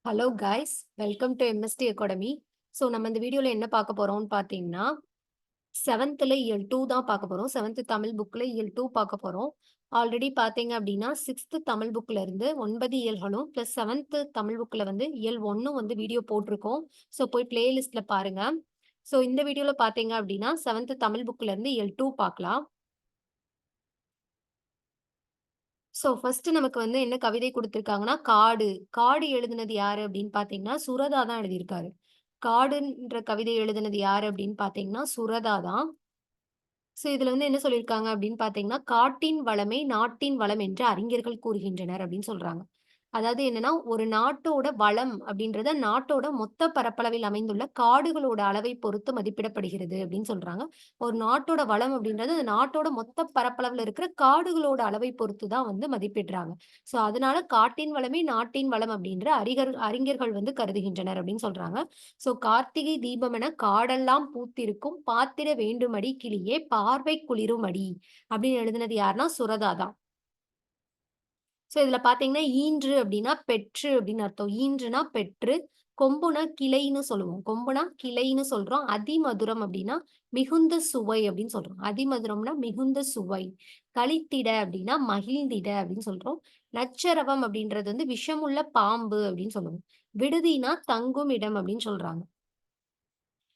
Hello guys, welcome to MST academy. So நம்ம இந்த வீடியோல என்ன பார்க்க போறோம்னு பார்த்தீங்கன்னா, 7th இயல் 2 தான் பார்க்க போறோம். 7th தமிழ் புக்ல இயல் 2 பார்க்க போறோம். ஆல்ரெடி பார்த்தீங்க அப்படின்னா 6th தமிழ் புக்ல இருந்து 9 இயல்களும் பிளஸ் 7th தமிழ் புக்ல வந்து இயல் 1 வந்து வீடியோ போட்டிருக்கோம். ஸோ போய் பிளேலிஸ்ட்ல பாருங்க. ஸோ இந்த வீடியோல பார்த்தீங்க அப்படின்னா 7th தமிழ் புக்ல இருந்து இயல் 2 பார்க்கலாம். ஸோ ஃபர்ஸ்ட் நமக்கு வந்து என்ன கவிதை குடுத்திருக்காங்கன்னா, காடு. காடு எழுதினது யாரு அப்படின்னு பார்த்தீங்கன்னா, சுரதா தான் எழுதியிருக்காரு. காடுன்ற கவிதை எழுதினது யாரு அப்படின்னு பார்த்தீங்கன்னா, சுரதா தான். ஸோ இதுல வந்து என்ன சொல்லியிருக்காங்க அப்படின்னு பார்த்தீங்கன்னா, "காட்டின் வளமே நாட்டின் வளம் என்று அறிஞர்கள் கூறுகின்றனர்" அப்படின்னு சொல்றாங்க. அதாவது என்னன்னா, ஒரு நாட்டோட வளம் அப்படின்றத நாட்டோட மொத்த பரப்பளவில் அமைந்துள்ள காடுகளோட அளவை பொறுத்து மதிப்பிடப்படுகிறது அப்படின்னு சொல்றாங்க. ஒரு நாட்டோட வளம் அப்படின்றது அந்த நாட்டோட மொத்த பரப்பளவுல இருக்கிற காடுகளோட அளவை பொறுத்து தான் வந்து மதிப்பிடுறாங்க. ஸோ அதனால காட்டின் வளமே நாட்டின் வளம் அப்படின்ற அறிஞர்கள் வந்து கருதுகின்றனர் அப்படின்னு சொல்றாங்க. ஸோ கார்த்திகை தீபமென காடெல்லாம் பூத்திருக்கும் பாத்திர வேண்டுமடி கிளியே பார்வை குளிருமடி அப்படின்னு எழுதினது யாருன்னா சுரதா தான். ஸோ இதுல பார்த்தீங்கன்னா, ஈன்று அப்டின்னா பெற்று அப்டின்னு அர்த்தம். ஈன்றுனா பெற்று, கொம்புனா கிளைன்னு சொல்லுவோம். கொம்புனா கிளைன்னு சொல்றோம். அதிமதுரம் அப்டின்னா மிகுந்த சுவை அப்டின்னு சொல்றோம். அதிமதுரம்னா மிகுந்த சுவை. களித்திட அப்டின்னா மகிழ்ந்திட அப்டின்னு சொல்றோம். நச்சரவம் அப்டின்றது வந்து விஷமுள்ள பாம்பு அப்டின்னு சொல்லுவோம். விடுதினா தங்கும் இடம் அப்டின்னு சொல்றாங்க.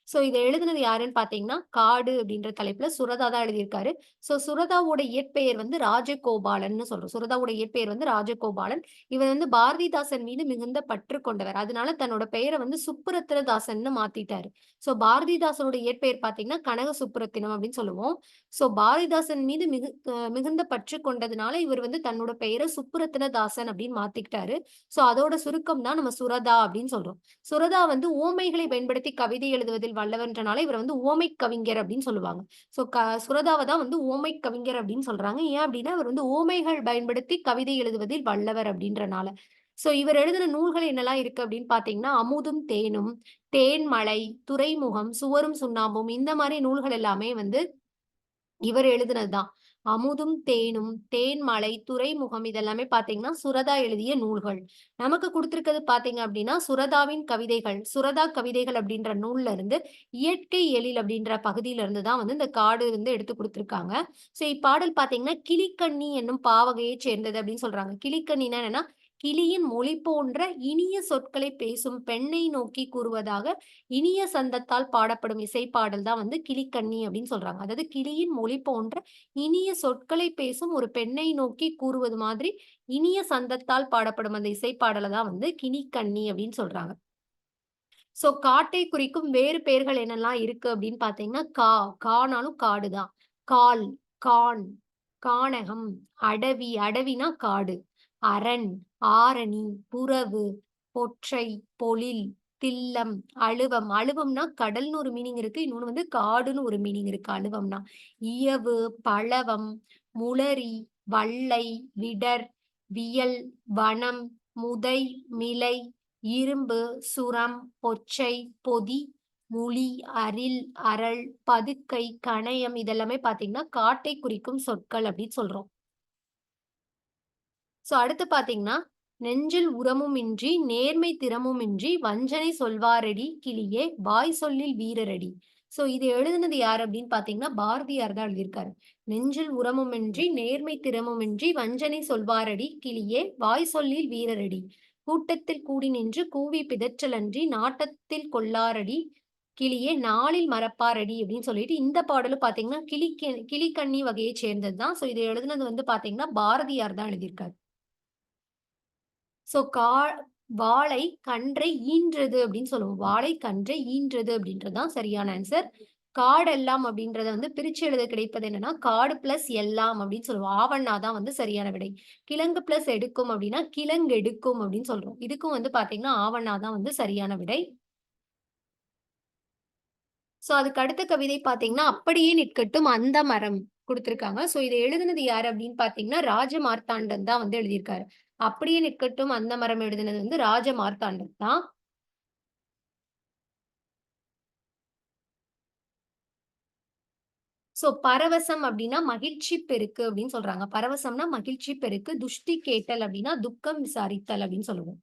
ஸோ இத எழுதினது யாருன்னு பார்த்தீங்கன்னா, காடு அப்படின்ற தலைப்புல சுரதா தான் எழுதியிருக்காரு. ஸோ சுரதாவோட இயற்பெயர் வந்து ராஜகோபாலன்னு சொல்றோம். சுரதாவோட இயற்பெயர் வந்து ராஜகோபாலன். இவர் வந்து பாரதிதாசன் மீது மிகுந்த பற்று கொண்டவர். அதனால தன்னோட பெயர வந்து சுப்புரத்தினதாசன்னு மாத்திட்டாரு. ஸோ பாரதிதாசனோட இயற்பெயர் பார்த்தீங்கன்னா, கனக சுப்புரத்தினம் அப்படின்னு சொல்லுவோம். ஸோ பாரதிதாசன் மீது மிகுந்த பற்று கொண்டதுனால இவர் வந்து தன்னோட பெயர சுப்புரத்தினதாசன் அப்படின்னு மாத்திக்கிட்டாரு. ஸோ அதோட சுருக்கம் தான் நம்ம சுரதா அப்படின்னு சொல்றோம். சுரதா வந்து உவமைகளை பயன்படுத்தி கவிதை எழுதுவதில் வல்லவர்ன்றனால இவர வந்து உவமைக் கவிஞர் அப்படின்னு சொல்லுவாங்க. ஸோ சுரதாவ தான் வந்து உவமைக் கவிஞர் அப்படின்னு சொல்றாங்க. ஏன் அப்படின்னா, இவர் வந்து உவமைகள் பயன்படுத்தி கவிதை எழுதுவதில் வல்லவர் அப்படின்றனால. ஸோ இவர் எழுதின நூல்கள் என்னலாம் இருக்கு அப்படின்னு பார்த்தீங்கன்னா, அமுதும் தேனும், தேன்மழை, துறைமுகம், சுவரும் சுண்ணாம்பும் இந்த மாரி நூல்கள் எல்லாமே வந்து இவர் எழுதினது தான். அமுதும் தேனும், தேன்மலை, துறைமுகம் இதெல்லாமே பார்த்தீங்கன்னா, சுரதா எழுதிய நூல்கள். நமக்கு குடுத்திருக்கிறது பார்த்தீங்க அப்டின்னா, சுரதாவின் கவிதைகள். சுரதா கவிதைகள் அப்டின்ற நூல்ல இருந்து, இயற்கை எழில் அப்டின்ற பகுதியில இருந்து தான் வந்து இந்த காடு வந்து எடுத்து குடுத்திருக்காங்க. ஸோ இப்பாடல் பார்த்தீங்கன்னா, கிளிக்கண்ணி என்னும் பாவகையைச் சேர்ந்தது அப்டின்னு சொல்றாங்க. கிளிக்கண்ணின்னா என்னன்னா, கிளியின் மொழி போன்ற இனிய சொற்களை பேசும் பெண்ணை நோக்கி கூறுவதாக இனிய சந்தத்தால் பாடப்படும் இசைப்பாடல் தான் வந்து கிளிக்கண்ணி அப்படின்னு சொல்றாங்க. அதாவது கிளியின் மொழி போன்ற இனிய சொற்களை பேசும் ஒரு பெண்ணை நோக்கி கூறுவது மாதிரி இனிய சந்தத்தால் பாடப்படும் அந்த இசைப்பாடல தான் வந்து கிளிக்கண்ணி அப்படின்னு சொல்றாங்க. ஸோ காட்டை குறிக்கும் வேறு பெயர்கள் என்னெல்லாம் இருக்கு அப்படின்னு பார்த்தீங்கன்னா, கானாலும் காடு தான். கால், கான், கானகம், அடவி, அடவினா காடு. அரண், ஆரணி, புறவு, பொற்றை, பொழில், தில்லம், அழுவம். அழுவம்னா கடல்னு ஒரு மீனிங் இருக்கு. இன்னொன்னு வந்து காடுன்னு ஒரு மீனிங் இருக்கு அழுவம்னா. இயவு, பழவம், முளரி, வல்லை, விடர், வியல், வனம், முதை, மிலை, இரும்பு, சுரம், பொச்சை, பொதி, முளி, அரில், அரல், பதுக்கை, கணயம் இதெல்லாமே பார்த்தீங்கன்னா, காட்டை குறிக்கும் சொற்கள் அப்படின்னு சொல்றோம். ஸோ அடுத்து பார்த்தீங்கன்னா, "நெஞ்சில் உரமுமின்றி நேர்மை திறமுமின்றி வஞ்சனை சொல்வாரடி கிளியே வாய் சொல்லில் வீரரடி." ஸோ இது எழுதினது யார் அப்படின்னு பார்த்தீங்கன்னா, பாரதியார் தான் எழுதியிருக்காரு. "நெஞ்சில் உரமுமின்றி நேர்மை திறமுமின்றி வஞ்சனை சொல்வாரடி கிளியே வாய் சொல்லில் வீரரடி. கூட்டத்தில் கூடி நின்று கூவி பிதற்றலன்றி நாட்டத்தில் கொள்ளாரடி கிளியே நாளில் மறப்பாரடி" அப்படின்னு சொல்லிட்டு இந்த பாடலும் பார்த்தீங்கன்னா, கிளிக்கண்ணி வகையைச் சேர்ந்தது தான். ஸோ இத எழுதினது வந்து பார்த்தீங்கன்னா, பாரதியார் தான் எழுதியிருக்காரு. ஸோ வாளை கன்றை ஈன்றது அப்படின்னு சொல்லுவோம். வாளை கன்றை ஈன்றது அப்படின்றது தான் சரியான ஆன்சர். காடெல்லாம் அப்படின்றத வந்து பிரிச்சு எழுத கிடைப்பது என்னன்னா, காடு பிளஸ் எல்லாம் அப்படின்னு சொல்லுவோம். ஆவண்ணா தான் வந்து சரியான விடை. கிழங்கு பிளஸ் எடுக்கும் அப்படின்னா, கிழங்கெடுக்கும் அப்படின்னு சொல்றோம். இதுக்கும் வந்து பார்த்தீங்கன்னா, ஆவண்ணா தான் வந்து சரியான விடை. ஸோ அதுக்கு அடுத்த கவிதை பார்த்தீங்கன்னா, "அப்படியே நிற்கட்டும் அந்த மரம்" குடுத்திருக்காங்க. ஸோ இத எழுதினது யாரு அப்படின்னு பார்த்தீங்கன்னா, ராஜமார்த்தாண்டன் தான் வந்து எழுதியிருக்காரு. "அப்படியே நிற்கட்டும் அந்த மரம்" எழுதினது வந்து ராஜமார்த்தாண்டன் தான். ஸோ பரவசம் அப்டின்னா மகிழ்ச்சி பெருக்கு அப்டின்னு சொல்றாங்க. பரவசம்னா மகிழ்ச்சி பெருக்கு. துஷ்டி கேட்டல் அப்டின்னா துக்கம் விசாரித்தல் அப்டின்னு சொல்லுவோம்.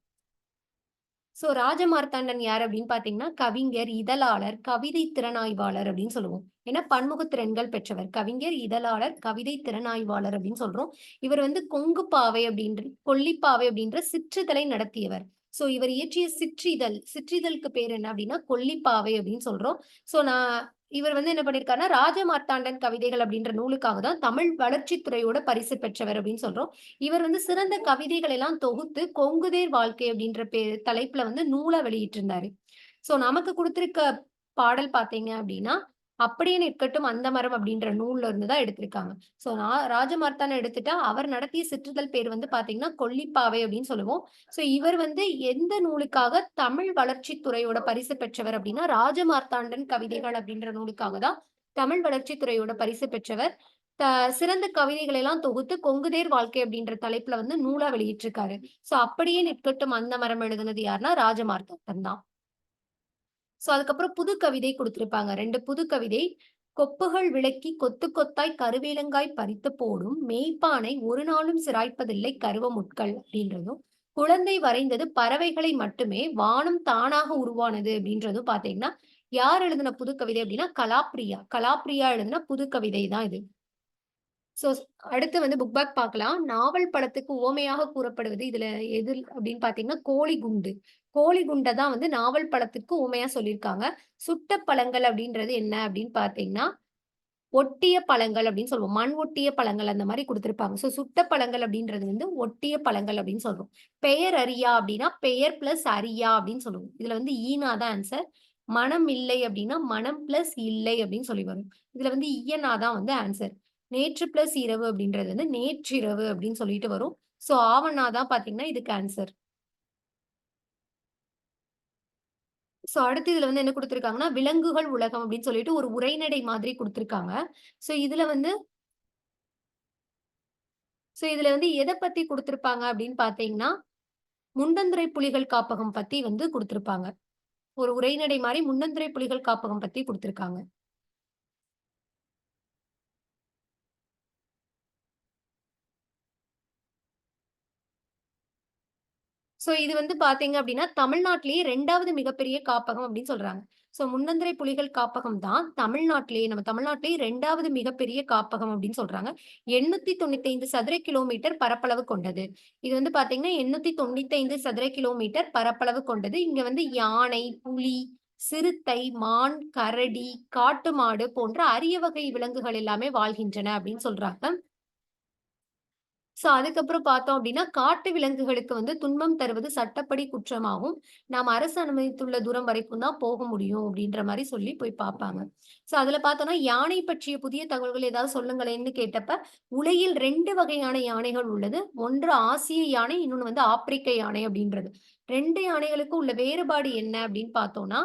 சோ ராஜமார்த்தாண்டன் யார் அப்படின்னு பார்த்தீங்கன்னா, கவிஞர், இதழாளர், கவிதை திறனாய்வாளர் அப்படின்னு சொல்லுவோம். ஏன்னா பன்முகத் திறன்கள் பெற்றவர். கவிஞர், இதழாளர், கவிதை திறனாய்வாளர் அப்படின்னு சொல்றோம். இவர் வந்து கொங்குப்பாவை கொல்லிப்பாவை அப்படின்ற சிற்றிதழை நடத்தியவர். சோ இவர் இயற்றிய சிற்றிதழ், சிற்றிதழுக்கு பேர் என்ன அப்படின்னா, கொல்லிப்பாவை அப்படின்னு சொல்றோம். சோ இவர் வந்து என்ன பண்ணியிருக்காருன்னா, ராஜமார்த்தாண்டன் கவிதைகள் அப்படின்ற நூலுக்காக தான் தமிழ் வளர்ச்சித் துறையோட பரிசு பெற்றவர் அப்படின்னு சொல்றோம். இவர் வந்து சிறந்த கவிதைகள் எல்லாம் தொகுத்து கொங்குதேர் வாழ்க்கை அப்படின்ற தலைப்புல வந்து நூலா வெளியிட்டிருந்தாரு. சோ நமக்கு குடுத்திருக்க பாடல் பார்த்தீங்க அப்படின்னா, "அப்படியே நிற்கட்டும் அந்த மரம்" அப்படின்ற நூல்ல இருந்து தான் எடுத்திருக்காங்க. சோ ராஜமார்த்தாண்டன் எடுத்துட்டா, அவர் நடத்திய சிற்றிதழ் பேர் வந்து பார்த்தீங்கன்னா, கொல்லிப்பாவை அப்படின்னு சொல்லுவோம். சோ இவர் வந்து எந்த நூலுக்காக தமிழ் வளர்ச்சித் துறையோட பரிசு பெற்றவர் அப்படின்னா, ராஜமார்த்தாண்டன் கவிதைகள் அப்படின்ற நூலுக்காக தான் தமிழ் வளர்ச்சித் துறையோட பரிசு பெற்றவர். த சிறந்த கவிதைகளை எல்லாம் தொகுத்து கொங்குதேர் வாழ்க்கை அப்படின்ற தலைப்புல வந்து நூலா வெளியிட்டிருக்காரு. சோ அப்படியே நிற்கட்டும் அந்த மரம் எழுதுனது யாருன்னா ராஜமார்த்தாண்டன் தான். சோ அதுக்கப்புறம் புது கவிதை குடுத்திருப்பாங்க. 2 புது கவிதை. "கொப்புகள் விளக்கி கொத்து கொத்தாய் கருவேலங்காய் பறித்து போடும் மேய்ப்பானை ஒரு நாளும் சிராய்ப்பதில்லை கருவமுட்கள்" அப்படின்றதும், "குழந்தை வரைந்தது பறவைகளை மட்டுமே வானம் தானாக உருவானது" அப்படின்றதும் பார்த்தீங்கன்னா, யார் எழுதின புது கவிதை அப்படின்னா கலாப்ரியா. கலாப்ரியா எழுதின புது கவிதை தான் இது. சோ அடுத்து வந்து புக் பேக் பார்க்கலாம். நாவல் பழத்துக்கு உவமையாக கூறப்படுவது இதுல எது அப்படின்னு பார்த்தீங்கன்னா, கோழிகுண்டு. கோழிகுண்ட தான் வந்து நாவல் பழத்துக்கு உவமையா சொல்லியிருக்காங்க. சுட்ட பழங்கள் அப்படின்றது என்ன அப்படின்னு பார்த்தீங்கன்னா, ஒட்டிய பழங்கள் அப்படின்னு சொல்லுவோம். மண் ஒட்டிய பழங்கள் அந்த மாரி குடுத்திருப்பாங்க. சோ சுட்ட பழங்கள் அப்படின்றது வந்து ஒட்டிய பழங்கள் அப்படின்னு சொல்றோம். பெயர் அறியா அப்படின்னா, பெயர் பிளஸ் அறியா அப்படின்னு சொல்லுவோம். இதுல வந்து ஈனா தான் ஆன்சர். மனம் இல்லை அப்படின்னா, மனம் பிளஸ் இல்லை அப்படின்னு சொல்லி வரும். இதுல வந்து இயனா தான் வந்து ஆன்சர். நேற்று பிளஸ் இரவு அப்படின்றது வந்து நேற்றிரவு அப்படின்னு சொல்லிட்டு வரும். சோ ஆவண்ணா தான் பார்த்தீங்கன்னா, இதுக்கு ஆன்சர். சோ அடுத்து இதுல வந்து என்ன குடுத்திருக்காங்கன்னா, விலங்குகள் உலகம் அப்படின்னு சொல்லிட்டு ஒரு உரைநடை மாதிரி குடுத்திருக்காங்க. சோ இதுல வந்து எத பத்தி குடுத்திருப்பாங்க அப்படின்னு பார்த்தீங்கன்னா, முண்டந்துறை புலிகள் காப்பகம் பத்தி வந்து குடுத்திருப்பாங்க. ஒரு உரைநடை மாரி முண்டந்துறை புலிகள் காப்பகம் பத்தி குடுத்திருக்காங்க. சோ இது வந்து பார்த்தீங்க அப்டின்னா, தமிழ்நாட்டிலேயே 2வது மிகப்பெரிய காப்பகம் அப்டின்னு சொல்றாங்க. சோ முன்னந்திரை புலிகள் காப்பகம் தான் தமிழ்நாட்டிலேயே நம்ம தமிழ்நாட்டிலேயே 2வது மிகப்பெரிய காப்பகம் அப்டின்னு சொல்றாங்க. 895 சதுர கிலோமீட்டர் பரப்பளவு கொண்டது. இது வந்து பார்த்தீங்கன்னா, 895 சதுர கிலோமீட்டர் பரப்பளவு கொண்டது. இங்க வந்து யானை, புலி, சிறுத்தை, மான், கரடி, காட்டு மாடு போன்ற அரிய வகை விலங்குகள் எல்லாமே வாழ்கின்றன அப்டின்னு சொல்றாங்க. சோ, அதுக்கப்புறம் பார்த்தோம் அப்டின்னா, காட்டு விலங்குகளுக்கு வந்து துன்பம் தருவது சட்டப்படி குற்றமாகும். நாம் அரசு அனுமதித்துள்ள தூரம் வரைக்கும் தான் போக முடியும் அப்டின்ற மாரி சொல்லி போய் பார்ப்பாங்க. சோ, அதுல பார்த்தோம்னா, யானை பற்றிய புதிய தகவல்கள் ஏதாவது சொல்லுங்களேன்னு கேட்டப்ப, உலகில் 2 வகையான யானைகள் உள்ளது. ஒன்று ஆசிய யானை, இன்னொன்னு வந்து ஆப்பிரிக்க யானை அப்டின்றது. 2 யானைகளுக்கும் உள்ள வேறுபாடு என்ன அப்டின்னு பார்த்தோம்னா,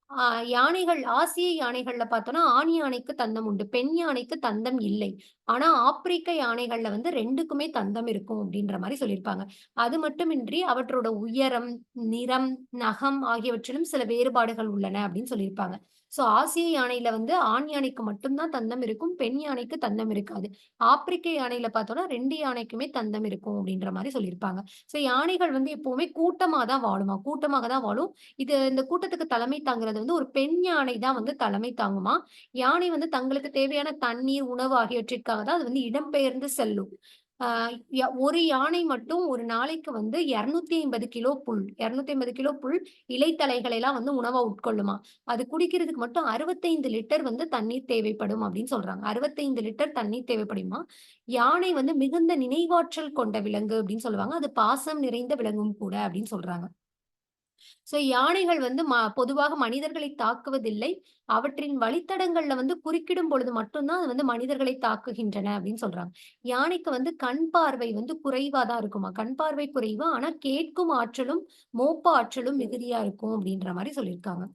ஆ யானைகள் ஆசிய யானைகள்ல பார்த்தோம்னா, ஆண் யானைக்கு தந்தம் உண்டு. பெண் யானைக்கு தந்தம் இல்லை. ஆனா, ஆப்பிரிக்க யானைகள்ல வந்து 2க்குமே தந்தம் இருக்கும் அப்டின்ற மாரி சொல்லியிருப்பாங்க. அது மட்டுமின்றி அவற்றோட உயரம், நிறம், நகம் ஆகியவற்றிலும் சில வேறுபாடுகள் உள்ளன அப்டின்னு சொல்லியிருப்பாங்க. சோ, ஆசிய யானையில வந்து ஆண் யானைக்கு மட்டும் தான் தந்தம் இருக்கும். பெண் யானைக்கு தந்தம் இருக்காது. ஆப்பிரிக்க யானையில பார்த்தோம்னா 2 யானைக்குமே தந்தம் இருக்கும் அப்டின்ற மாரி சொல்லியிருப்பாங்க. சோ, யானைகள் வந்து எப்பவுமே கூட்டமா தான் வாழுமாம். கூட்டமாக தான் வாழும். இந்த கூட்டத்துக்கு தலைமை தாங்குறது வந்து ஒரு பெண் யானை தான் வந்து தலைமை தாங்குமாம். யானை வந்து தங்களுக்கு தேவையான தண்ணீர், உணவு ஆகியவற்றிற்காக தான் அது வந்து இடம்பெயர்ந்து செல்லும். ஆ ஒரு யானை மட்டும் ஒரு நாளைக்கு வந்து 250 கிலோ புல் 250 கிலோ புல், இலைத்தழைகளை எல்லாம் வந்து உணவா உட்கொள்ளுமாம். அது குடிக்கிறதுக்கு மட்டும் 65 லிட்டர் வந்து தண்ணீர் தேவைப்படும் அப்படின்னு சொல்றாங்க. 65 லிட்டர் தண்ணீர் தேவைப்படுமாம். யானை வந்து மிகுந்த நினைவாற்றல் கொண்ட விலங்கு அப்படின்னு சொல்லுவாங்க. அது பாசம் நிறைந்த விலங்கும் கூட அப்படின்னு சொல்றாங்க. சோ யானைகள் வந்து பொதுவாக மனிதர்களை தாக்குவதில்லை. அவற்றின் வழித்தடங்கள்ல வந்து குறுக்கிடும் பொழுது மட்டும் தான் அது வந்து மனிதர்களை தாக்குகின்றன அப்படின்னு சொல்றாங்க. யானைக்கு வந்து கண் பார்வை வந்து குறைவா தான் இருக்குமாம். கண் பார்வை குறைவு. ஆனா கேட்கும் ஆற்றலும், மோப்ப ஆற்றலும் மிகுதியா இருக்கும் அப்படின்ற மாரி சொல்லியிருக்காங்க.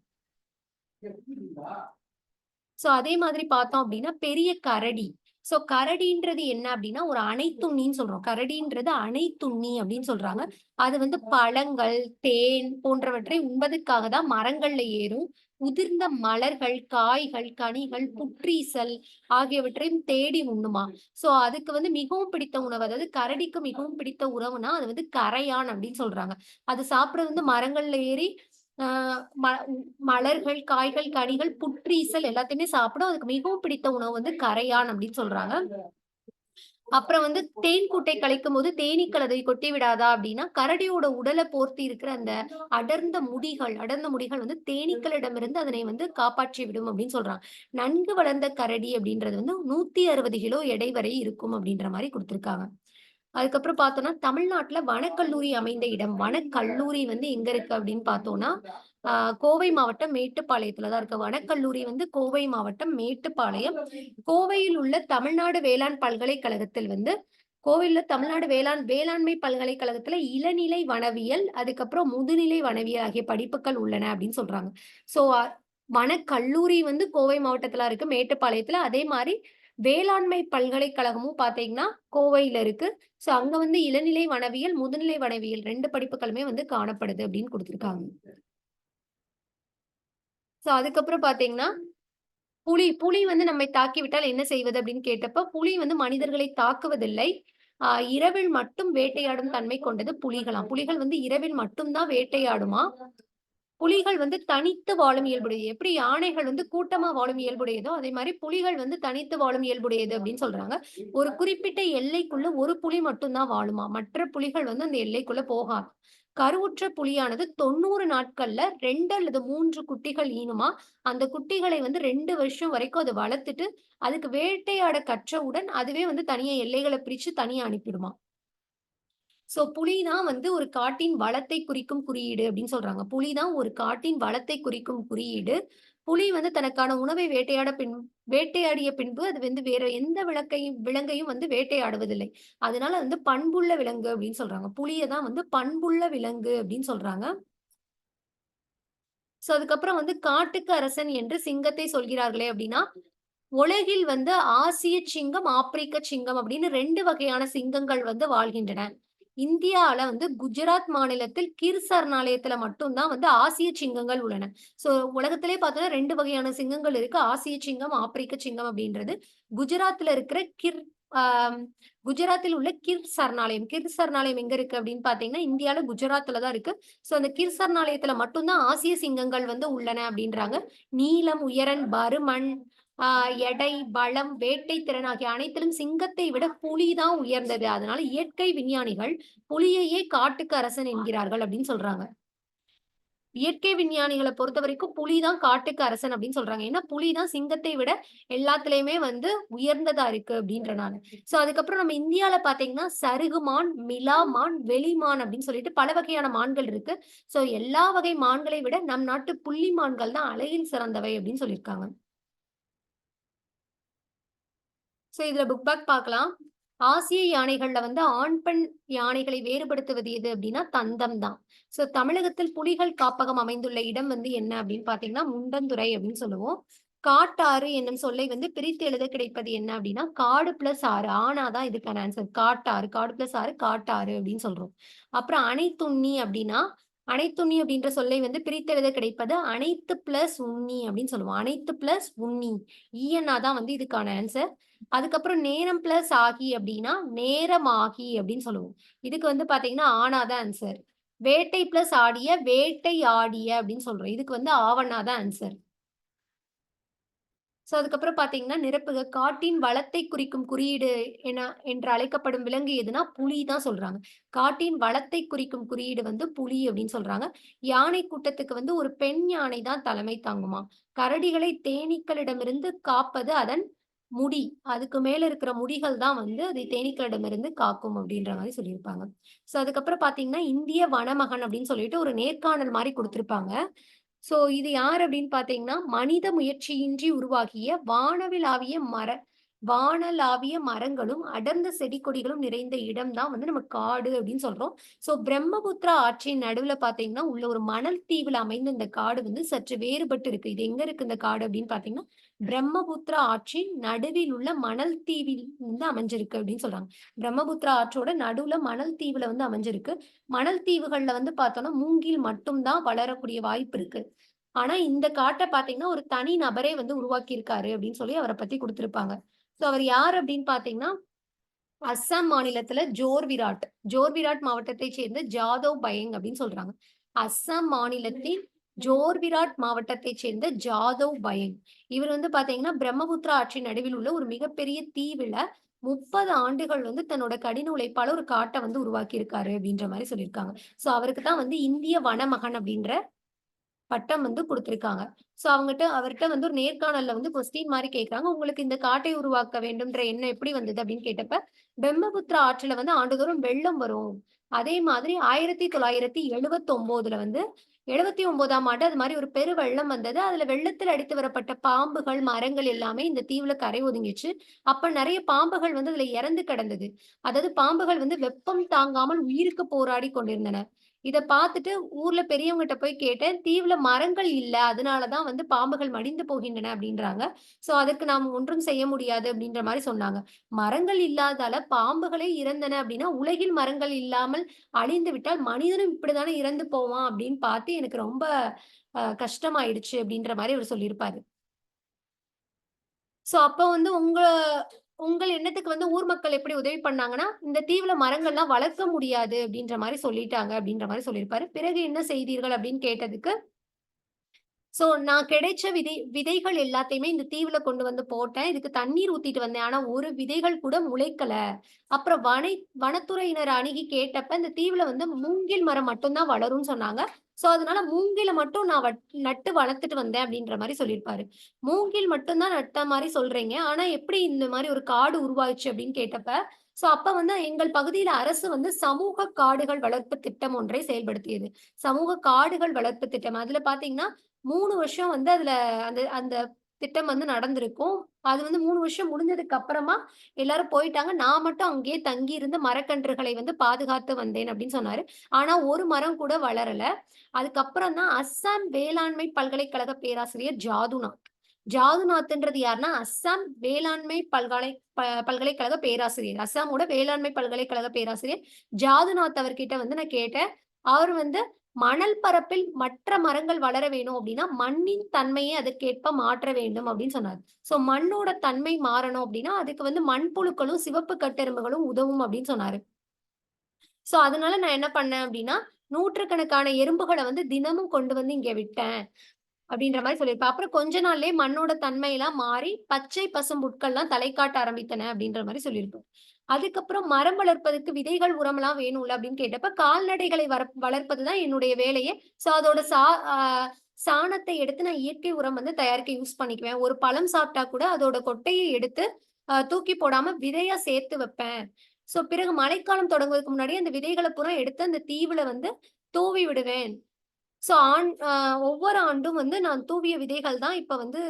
சோ, அதே மாதிரி பார்த்தோம் அப்டின்னா, பெரிய கரடி. சோ, கரடின்றது என்ன அப்டின்னா, ஒரு அணைத்துண்ணின்னு சொல்றோம். கரடின்றது அணைத்துண்ணி அப்டின்னு சொல்றாங்க. அது வந்து பழங்கள், தேன் போன்றவற்றை உண்பதற்காக தான் மரங்கள்ல ஏறும். உதிர்ந்த மலர்கள், காய்கள், கனிகள், புற்றீசல் ஆகியவற்றையும் தேடி உண்ணுமா. சோ அதுக்கு வந்து மிகவும் பிடித்த உணவு, அதாவது கரடிக்கு மிகவும் பிடித்த உணவுனா, அது வந்து கரையான் அப்படின்னு சொல்றாங்க. அது சாப்பிடுறது வந்து மரங்கள்ல ஏறி ஆ ம மலர்கள், காய்கள், கனிகள், புற்றீசல் எல்லாத்தையுமே சாப்பிடும். அதுக்கு மிகவும் பிடித்த உணவு வந்து கரையான் அப்படின்னு சொல்றாங்க. அப்புறம் வந்து தேன் கூட்டை கலைக்கும்போது தேனீக்கள் அதை கொட்டி விடாதா அப்படின்னா, கரடியோட உடல போர்த்தி இருக்கிற அந்த அடர்ந்த முடிகள் வந்து தேனீக்களிடமிருந்து அதனை வந்து காப்பாற்றி விடும் அப்படின்னு சொல்றாங்க. நன்கு வளர்ந்த கரடி அப்படின்றது வந்து 160 கிலோ எடை வரை இருக்கும் அப்படின்ற மாரி குடுத்திருக்காங்க. அதுக்கப்புறம் பார்த்தோம்னா, தமிழ்நாட்டுல வனக்கல்லூரி அமைந்த இடம். வனக்கல்லூரி வந்து எங்க இருக்கு அப்படின்னு பார்த்தோம்னா, அ கோவை மாவட்டம் மேட்டுப்பாளையத்துல தான் இருக்கு. வனக்கல்லூரி வந்து கோவை மாவட்டம் மேட்டுப்பாளையம். கோவையில் உள்ள தமிழ்நாடு வேளாண் பல்கலைக்கழகத்தில் வந்து கோவையில தமிழ்நாடு வேளாண்மை பல்கலைக்கழகத்துல இளநிலை வனவியல், அதுக்கப்புறம் முதுநிலை வனவியல் ஆகிய படிப்புகள் உள்ளன அப்படின்னு சொல்றாங்க. ஸோ வனக்கல்லூரி வந்து கோவை மாவட்டத்துல இருக்கு, மேட்டுப்பாளையத்துல. அதே மாரி வேளாண்மை பல்கலைக்கழகமும் பார்த்தீங்கன்னா, கோவையில இருக்கு. ஸோ அங்க வந்து இளநிலை வனவியல், முதுநிலை வனவியல் 2 படிப்புகளுமே வந்து காணப்படுது அப்படின்னு குடுத்துருக்காங்க. ஸோ அதுக்கப்புறம் பார்த்தீங்கன்னா, புலி வந்து நம்மை தாக்கிவிட்டால் என்ன செய்வது அப்படின்னு கேட்டப்ப, புலி வந்து மனிதர்களை தாக்குவதில்லை. அ இரவில் மட்டும் வேட்டையாடும் தன்மை கொண்டது புலிகளாம். புலிகள் வந்து இரவில் மட்டும் தான் வேட்டையாடுமாம். புலிகள் வந்து தனித்து வாழும் இயல்புடையது. எப்படி யானைகள் வந்து கூட்டமா வாழும் இயல்புடையதோ, அதே மாரி புலிகள் வந்து தனித்து வாழும் இயல்புடையது அப்படின்னு சொல்றாங்க. ஒரு குறிப்பிட்ட எல்லைக்குள்ள ஒரு புலி மட்டும் தான் வாழுமாம். மற்ற புலிகள் வந்து அந்த எல்லைக்குள்ள போகாது. கருவுற்ற புலியானது 90 நாட்கள்ல 2 அல்லது 3 குட்டிகள் ஈனுமாம். அந்த குட்டிகளை வந்து 2 வருஷம் வரைக்கும் அது வளர்த்துட்டு, அதுக்கு வேட்டையாட கற்றவுடன் அதுவே வந்து தனியா எல்லைகள பிரிச்சு தனியா அனுப்பிடுமாம். சோ, புலி தான் வந்து ஒரு காட்டின் வளத்தை குறிக்கும் குறியீடு அப்படின்னு சொல்றாங்க. புலி தான் ஒரு காட்டின் வளத்தை குறிக்கும் குறியீடு. புலி வந்து தனக்கான உணவை வேட்டையாடிய பின்பு அது வந்து வேற எந்த விலங்கையும் வந்து வேட்டையாடுவதில்லை. அதனால வந்து பண்புள்ள விலங்கு அப்படின்னு சொல்றாங்க. புலிய தான் வந்து பண்புள்ள விலங்கு அப்படின்னு சொல்றாங்க. சோ, அதுக்கப்புறம் வந்து காட்டுக்கு அரசன் என்று சிங்கத்தை சொல்கிறார்களே அப்படின்னா, உலகில் வந்து ஆசிய சிங்கம், ஆப்பிரிக்க சிங்கம் அப்படின்னு 2 வகையான சிங்கங்கள் வந்து வாழ்கின்றன. இந்தியால வந்து குஜராத் மாநிலத்தில் கிர் சரணாலயத்துல மட்டும் தான் வந்து ஆசிய சிங்கங்கள் உள்ளன. ஸோ உலகத்திலே பார்த்தோம்னா 2 வகையான சிங்கங்கள் இருக்கு. ஆசிய சிங்கம், ஆப்பிரிக்க சிங்கம் அப்படின்றது. குஜராத்ல இருக்கிற ஆ குஜராத்தில் உள்ள கிர் சரணாலயம். கிர் சரணாலயம் எங்க இருக்கு அப்படின்னு பார்த்தீங்கன்னா, இந்தியால குஜராத்ல தான் இருக்கு. ஸோ அந்த கிர் சரணாலயத்துல மட்டும் தான் ஆசிய சிங்கங்கள் வந்து உள்ளன அப்படின்றாங்க. நீளம், உயரம், பருமன், ஆ எடை, பலம், வேட்டை திறன் ஆகிய அனைத்திலும் சிங்கத்தை விட புலி தான் உயர்ந்தது. அதனால இயற்கை விஞ்ஞானிகள் புலியையே காட்டுக்கு அரசன் என்கிறார்கள் அப்படின்னு சொல்றாங்க. இயற்கை விஞ்ஞானிகள பொறுத்தவரைக்கும் புலி தான் காட்டுக்கு அரசன் அப்படின்னு சொல்றாங்க. ஏன்னா புலி தான் சிங்கத்தை விட எல்லாத்துலயுமே வந்து உயர்ந்ததா இருக்கு அப்படின்றனால. சோ அதுக்கப்புறம் நம்ம இந்தியால பார்த்தீங்கன்னா, சருகுமான், மிலாமான், வெளிமான் அப்படின்னு சொல்லிட்டு பல வகையான மான்கள் இருக்கு. சோ எல்லா வகை மான்களை விட நம் நாட்டு புள்ளி மான்கள் தான் அழகில் சிறந்தவை அப்படின்னு சொல்லியிருக்காங்க. சோ இதுல புக் பேக் பார்க்கலாம். ஆசிய யானைகள்ல வந்து ஆண், பெண் யானைகளை வேறுபடுத்துவது எது அப்டின்னா தந்தம் தான். சோ தமிழகத்தில் புலிகள் காப்பகம் அமைந்துள்ள இடம் வந்து என்ன அப்டின்னு பார்த்தீங்கன்னா, முண்டந்துறை அப்டின்னு சொல்லுவோம். காட்டாறு என்னும் சொல்லை வந்து பிரித்து எழுத கிடைப்பது என்ன அப்டின்னா, காடு பிளஸ் ஆறு. ஆனா தான் இதுக்கான ஆன்சர். காட்டாறு. காடு பிளஸ் ஆறு காட்டாறு அப்டின்னு சொல்றோம். அப்புறம் அணைத்துண்ணி அப்டின்னா, அணைத்துண்ணி அப்டின்ற சொல்லை வந்து பிரித்தெழுத கிடைப்பது அனைத்து பிளஸ் உண்ணி அப்டின்னு சொல்லுவோம். அனைத்து பிளஸ் உண்ணி. ஈயன்னா தான் வந்து இதுக்கான ஆன்சர். அதுக்கப்புறம் நேரம் பிளஸ் ஆகி அப்டின்னா, நேரமாகி அப்டின்னு சொல்லுவோம். இதுக்கு வந்து பார்த்தீங்கன்னா, ஆனா தான் ஆன்சர். வேட்டை பிளஸ் ஆடிய, வேட்டை ஆடிய அப்டின்னு சொல்றோம். இதுக்கு வந்து ஆவன்னா தான் ஆன்சர். ஸோ அதுக்கப்புறம் பார்த்தீங்கன்னா, நிரப்புக. காட்டின் வளத்தை குறிக்கும் குறியீடு என என்று அழைக்கப்படும் விலங்கு எதுனா, புலி தான் சொல்றாங்க. காட்டின் வளத்தை குறிக்கும் குறியீடு வந்து புலி அப்டின்னு சொல்றாங்க. யானை கூட்டத்துக்கு வந்து ஒரு பெண் யானை தான் தலைமை தாங்குமாம். கரடிகளை தேனீக்களிடமிருந்து காப்பது அதன் முடி. அதுக்கு மேல இருக்கிற முடிகள் தான் வந்து அதை தேனீக்களிடமிருந்து காக்கும் அப்டின்ற மாரி சொல்லியிருப்பாங்க. ஸோ அதுக்கப்புறம் பார்த்தீங்கன்னா, இந்திய வனமகன் அப்டின்னு சொல்லிட்டு ஒரு நேர்காணல் மாரி குடுத்திருப்பாங்க. சோ இது யார் அப்படின்னு பார்த்தீங்கன்னா, மனித முயற்சியின்றி உருவாகிய வானளாவிய மரங்களும், அடர்ந்த செடி கொடிகளும் நிறைந்த இடம் தான் வந்து நம்ம காடு அப்படின்னு சொல்றோம். சோ பிரம்மபுத்திரா ஆற்றின் நடுவுல பார்த்தீங்கன்னா, உள்ள ஒரு மணல் தீவுல அமைந்த இந்த காடு வந்து சற்று வேறுபட்டு இருக்கு. இது எங்க இருக்கு இந்த காடு அப்படின்னு பார்த்தீங்கன்னா, பிரம்மபுத்திரா ஆற்றின் நடுவில் உள்ள மணல் தீவில் வந்து அமைஞ்சிருக்கு அப்படின்னு சொல்றாங்க. பிரம்மபுத்திரா ஆற்றோட நடுவுல மணல் தீவுல வந்து அமைஞ்சிருக்கு. மணல் தீவுகள்ல வந்து பார்த்தோம்னா, மூங்கில் மட்டும் தான் வளரக்கூடிய வாய்ப்பு இருக்கு. ஆனா இந்த காட்ட பார்த்தீங்கன்னா, ஒரு தனி நபரே வந்து உருவாக்கியிருக்காரு அப்படின்னு சொல்லி அவர பத்தி குடுத்திருப்பாங்க. ஸோ அவர் யார் அப்படின்னு பார்த்தீங்கன்னா, அஸ்ஸாம் மாநிலத்தில ஜோர்விராட். ஜோர்விராட் மாவட்டத்தைச் சேர்ந்த ஜாதவ் பயங் அப்படின்னு சொல்றாங்க. அஸ்ஸாம் மாநிலத்தின் ஜோர்விராட் மாவட்டத்தைச் சேர்ந்த ஜாதவ் பயங். இவர் வந்து பார்த்தீங்கன்னா, பிரம்மபுத்திரா ஆற்றின் நடுவில் உள்ள ஒரு மிகப்பெரிய தீவுல 30 ஆண்டுகள் வந்து தன்னோட கடின உழைப்பால ஒரு காட்ட வந்து உருவாக்கியிருக்காரு அப்படின்ற மாரி சொல்லியிருக்காங்க. ஸோ அவருக்கு தான் வந்து இந்திய வனமகன் அப்படின்ற பட்டம் வந்து குடுத்திருக்காங்க. ஸோ அவர்ட்ட வந்து ஒரு நேர்காணல்ல வந்து கொஸ்டின் மாரி கேட்குறாங்க. உங்களுக்கு இந்த காட்டை உருவாக்க வேண்டும்ன்ற எண்ணம் எப்படி வந்தது அப்படின்னு கேட்டப்ப, பிரம்மபுத்திரா ஆற்றுல வந்து ஆண்டுதோறும் வெள்ளம் வரும். அதே மாதிரி 1979ல வந்து 79ஆம் ஆண்டு அது மாரி ஒரு பெரு வெள்ளம் வந்தது. அதுல வெள்ளத்தில் அடித்து வரப்பட்ட பாம்புகள், மரங்கள் எல்லாமே இந்த தீவுல கரை ஒதுங்கிச்சு. அப்ப நெறைய பாம்புகள் வந்து அதுல இறந்து கிடந்தது. அதாவது பாம்புகள் வந்து வெப்பம் தாங்காமல் உயிருக்கு போராடி கொண்டிருந்தன. இத பார்த்துட்டு ஊர்ல பெரியவங்கட்ட போய் கேட்டேன். தீவுல மரங்கள் இல்ல. அதனால தான் வந்து பாம்புகள் மடிந்து போகின்றன அப்டின்றாங்க. ஸோ அதற்கு நாம் ஒன்றும் செய்ய முடியாது அப்டின்ற மாரி சொன்னாங்க. மரங்கள் இல்லாதால பாம்புகளே இறந்தன அப்டின்னா, உலகில் மரங்கள் இல்லாமல் அழிந்து விட்டால் மனிதனும் இப்படித்தானே இறந்து போவான் அப்டின்னு பார்த்து எனக்கு ரொம்ப கஷ்டமாயிடுச்சு அப்டின்ற மாரி அவரு சொல்லியிருப்பாரு. ஸோ அப்ப வந்து உங்கள் எண்ணத்துக்கு வந்து ஊர் மக்கள் எப்படி உதவி பண்ணாங்கன்னா, இந்த தீவுல மரங்கள்லாம் வளர்க்க முடியாது அப்டின்ற மாரி சொல்லிட்டாங்க அப்டின்ற மாரி சொல்லியிருப்பாரு. பிறகு என்ன செய்தீர்கள் அப்டின்னு கேட்டதுக்கு, ஸோ நான் கிடைச்ச விதைகள் எல்லாத்தையுமே இந்த தீவுல கொண்டு வந்து போட்டேன். இதுக்கு தண்ணீர் ஊத்திட்டு வந்தேன். ஆனா ஒரு விதைகள் கூட முளைக்கல. அப்புறம் வனத்துறையினர் அணுகி கேட்டப்ப, இந்த தீவுல வந்து மூங்கில் மரம் மட்டும் தான் வளரும்னு சொன்னாங்க. ஸோ அதனால மூங்கில மட்டும் நான் நட்டு வளர்த்துட்டு வந்தேன் அப்டின்ற மாரி சொல்லியிருப்பாரு. மூங்கில் மட்டும் தான் நட்ட மாரி சொல்றீங்க. ஆனா எப்படி இந்த மாரி ஒரு காடு உருவாச்சு அப்டின்னு கேட்டப்ப, ஸோ அப்ப வந்து எங்கள் பகுதியில அரசு வந்து சமூக காடுகள் வளர்ப்பு திட்டம் ஒன்றை செயல்படுத்தியது. சமூக காடுகள் வளர்ப்பு திட்டம். அதுல பார்த்தீங்கன்னா, 3 வருஷம் வந்து அதுல அந்த அந்த திட்டம் வந்து நடந்திருக்கும். அது வந்து 3 வருஷம் முடிஞ்சதுக்கு அப்புறமா எல்லாரும் போயிட்டாங்க. நான் மட்டும் அங்கேயே தங்கியிருந்து மரக்கன்றுகளை வந்து பாதுகாத்து வந்தேன் அப்படின்னு சொன்னாரு. ஆனா ஒரு மரம் கூட வளரல. அதுக்கப்புறம் தான் அஸ்ஸாம் வேளாண்மை பல்கலைக்கழக பேராசிரியர் ஜாதுநாத். ஜாதுநாத்ன்றது யாருன்னா, அஸ்ஸாம் வேளாண்மை பல்கலைக்கழக பேராசிரியர். அஸ்ஸாமோட வேளாண்மை பல்கலைக்கழக பேராசிரியர் ஜாதுநாத் அவர்கிட்ட வந்து நான் கேட்டேன். அவர் வந்து மணல் பரப்பில் மற்ற மரங்கள் வளர வேணும் அப்டின்னா, மண்ணின் தன்மையை அதற்கேற்ப மாற்ற வேண்டும் அப்டின்னு சொன்னாரு. ஸோ மண்ணோட தன்மை மாறணும் அப்டின்னா, அதுக்கு வந்து மண்புழுக்களும், சிவப்பு கட்டெரும்புகளும் உதவும் அப்டின்னு சொன்னாரு. ஸோ அதனால நான் என்ன பண்ணேன் அப்டின்னா, நூற்றுக்கணக்கான எறும்புகள வந்து தினமும் கொண்டு வந்து இங்க விட்டேன். அப்டின்ற மாரி சொல்லியிருப்பேன். அப்புறம் கொஞ்ச நாள்லயே மண்ணோட தன்மைலாம் மாறி, பச்சை பசும் புட்கள்லாம் தலை காட்ட ஆரம்பித்தன அப்டின்ற மாரி சொல்லியிருப்பேன். அதுக்கப்புறம் மரம் வளர்ப்பதற்கு விதைகள், உரம்லாம் வேணும்ல அப்டின்னு கேட்டப்ப, கால்நடைகளை வளர்ப்பது தான் என்னுடைய வேலையே. ஸோ அதோட ஆ சாணத்தை எடுத்து நான் இயற்கை உரம் வந்து தயாரிக்க யூஸ் பண்ணிக்குவேன். ஒரு பழம் சாப்ட்டா கூட அதோட கொட்டைய எடுத்து தூக்கி போடாம விதையா சேர்த்து வைப்பேன். ஸோ பிறகு மழைக்காலம் தொடங்குவதற்கு முன்னாடியே அந்த விதைகள பூரா எடுத்து அந்த தீவுல வந்து தூவி விடுவேன். ஸோ ஒவ்வொரு ஆண்டும் வந்து நான் தூவிய விதைகள் தான் இப்ப வந்து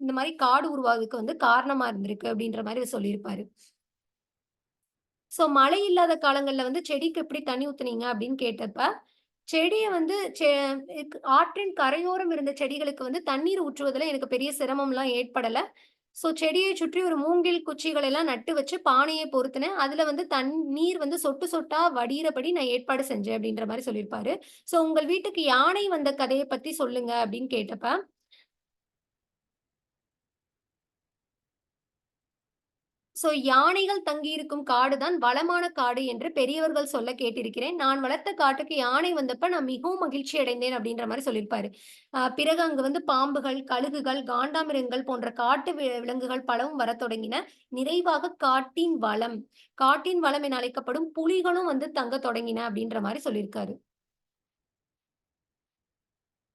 இந்த மாரி காடு உருவாகுறதுக்கு வந்து காரணமா இருந்திருக்கு அப்டின்ற மாரி சொல்லியிருப்பாரு. ஸோ மழை இல்லாத காலங்கள்ல வந்து செடிக்கு எப்படி தண்ணி ஊத்துனீங்க அப்படின்னு கேட்டப்ப, செடிய வந்து ஆற்றின் கரையோரம் இருந்த செடிகளுக்கு வந்து தண்ணீர் ஊற்றுவதில எனக்கு பெரிய சிரமம்லாம் ஏற்படல. ஸோ செடியை சுற்றி ஒரு மூங்கில் குச்சிகள் எல்லாம் நட்டு வச்சு பானையை பொருத்துனேன். அதுல வந்து நீர் வந்து சொட்டு சொட்டா வடியிறபடி நான் ஏற்பாடு செஞ்சேன் அப்படின்ற மாரி சொல்லியிருப்பாரு. ஸோ உங்கள் வீட்டுக்கு யானை வந்த கதைய பத்தி சொல்லுங்க அப்படின்னு கேட்டப்ப, சோ யானைகள் தங்கியிருக்கும் காடு தான் வளமான காடு என்று பெரியவர்கள் சொல்ல கேட்டிருக்கிறேன். நான் வளர்த்த காட்டுக்கு யானை வந்தப்ப நான் மிகவும் மகிழ்ச்சி அடைந்தேன் அப்படின்ற மாரி சொல்லியிருப்பாரு. பிறகு அங்க வந்து பாம்புகள், கழுகுகள், காண்டாமிருகங்கள் போன்ற காட்டு விலங்குகள் பலவும் வரத் தொடங்கின. நிறைவாக காட்டின் வளம் என அழைக்கப்படும் புலிகளும் வந்து தங்கத் தொடங்கின அப்படின்ற மாரி சொல்லியிருக்காரு.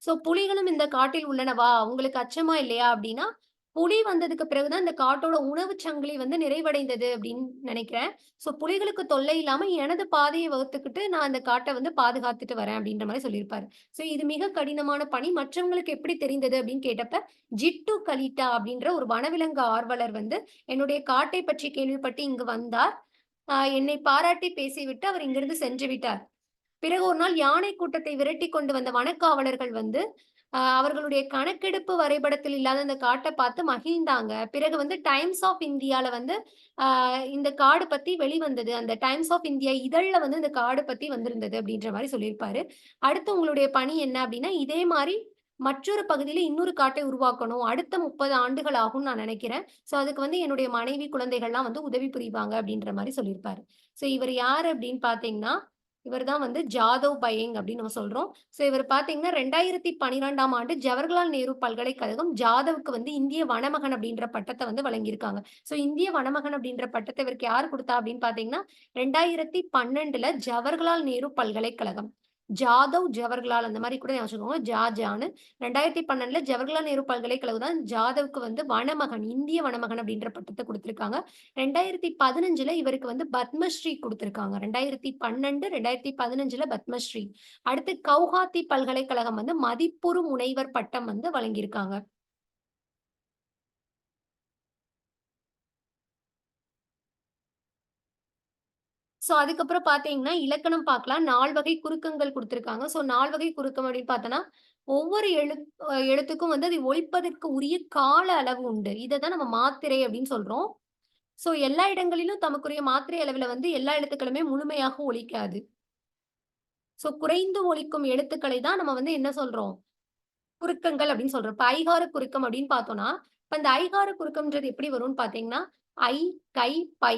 சோ புலிகளும் இந்த காட்டில் உள்ளனவா? உங்களுக்கு அச்சமா இல்லையா? அப்டின்னா, புலி வந்ததுக்கு பிறகு தான் இந்த காட்டோட உணவுச் சங்கிலி வந்து நிறைவடைந்தது அப்டின்னு நெனைக்கிறேன். சோ புலிகளுக்கு தொல்லை இல்லாம எனது பாதைய வகுத்துக்கிட்டு நான் அந்த காட்ட வந்து பாதுகாத்துட்டு வரேன் அப்டின்ற மாரி சொல்லியிருப்பாரு. சோ இது மிக கடினமான பணி. மற்றவங்களுக்கு எப்படி தெரிந்தது அப்டின்னு கேட்டப்ப, ஜிட்டு கலிட்டா அப்டின்ற ஒரு வனவிலங்கு ஆர்வலர் வந்து என்னுடைய காட்டை பற்றி கேள்விப்பட்டு இங்கு வந்தார். என்னை பாராட்டி பேசிவிட்டு அவர் இங்கிருந்து சென்று விட்டார். பிறகு ஒரு நாள் யானை கூட்டத்தை விரட்டிக் கொண்டு வந்த வனக்காவலர்கள் வந்து, அவர்களுடைய கணக்கெடுப்பு வரைபடத்தில் இல்லாத அந்த காட்ட பார்த்து மகிழ்ந்தாங்க. பிறகு வந்து டைம்ஸ் ஆஃப் இந்தியால வந்து அ இந்த காடு பத்தி வெளிவந்தது. அந்த டைம்ஸ் ஆஃப் இந்தியா இதழ்ல வந்து இந்த காடு பத்தி வந்திருந்தது அப்படின்ற மாரி சொல்லியிருப்பாரு. அடுத்து உங்களுடைய பணி என்ன அப்படின்னா, இதே மாரி மற்றொரு பகுதியில இன்னொரு காட்டை உருவாக்கணும். அடுத்த 30 ஆண்டுகள் ஆகும்னு நான் நினைக்கிறேன். ஸோ அதுக்கு வந்து என்னுடைய மனைவி, குழந்தைகள்லாம் வந்து உதவி புரிவாங்க அப்படின்ற மாரி சொல்லியிருப்பாரு. ஸோ இவரு யாரு அப்படின்னு பார்த்தீங்கன்னா, இவர் தான் வந்து ஜாதவ் பயேங் அப்படின்னு நம்ம சொல்றோம். ஸோ இவர் பார்த்தீங்கன்னா 2012ஆம் ஆண்டு ஜவஹர்லால் நேரு பல்கலைக்கழகம் ஜாதவ்க்கு வந்து இந்திய வனமகன் அப்படின்ற பட்டத்த வந்து வழங்கியிருக்காங்க. ஸோ இந்திய வனமகன் அப்படின்ற பட்டத்த இவருக்கு யார் குடுத்தா அப்படின்னு பார்த்தீங்கன்னா, 2012ல ஜவஹர்லால் நேரு பல்கலைக்கழகம். ஜாதவ், ஜவஹர்லால் அந்த மாரி கூட ஞாபகம் வச்சுக்கோங்க. ஜான்னு 2012ல ஜவஹர்லால் நேரு பல்கலைக்கழகம் தான் ஜாதவ்க்கு வந்து வனமகன், இந்திய வனமகன் அப்படின்ற பட்டத்த குடுத்திருக்காங்க. 2015ல இவருக்கு வந்து பத்மஸ்ரீ குடுத்திருக்காங்க. 2012, 2015ல பத்மஸ்ரீ. அடுத்து கவுஹாத்தி பல்கலைக்கழகம் வந்து மதிப்புறு முனைவர் பட்டம் வந்து வழங்கியிருக்காங்க. ஸோ அதுக்கப்புறம் பார்த்தீங்கன்னா, இலக்கணம் பார்க்கலாம். 4 வகை குறுக்கங்கள் குடுத்திருக்காங்க. ஸோ 4 வகை குறுக்கம் அப்படின்னு பார்த்தோம்னா, ஒவ்வொரு எழுத்துக்கும் வந்து அதை ஒலிப்பதற்கு உரிய கால அளவு உண்டு. இத தான் நம்ம மாத்திரை அப்படின்னு சொல்றோம். ஸோ எல்லா இடங்களிலும் தமக்குரிய மாத்திரை அளவில வந்து எல்லா எழுத்துக்களுமே முழுமையாக ஒலிக்காது. ஸோ குறைந்து ஒலிக்கும் எழுத்துக்களை தான் நம்ம வந்து என்ன சொல்றோம்? குறுக்கங்கள் அப்படின்னு சொல்றோம். இப்ப ஐகார குறுக்கம் அப்படின்னு பார்த்தோம்னா, இப்ப இந்த ஐகார குறுக்கம்ன்றது எப்படி வரும்னு பார்த்தீங்கன்னா, ஐ, கை, பை.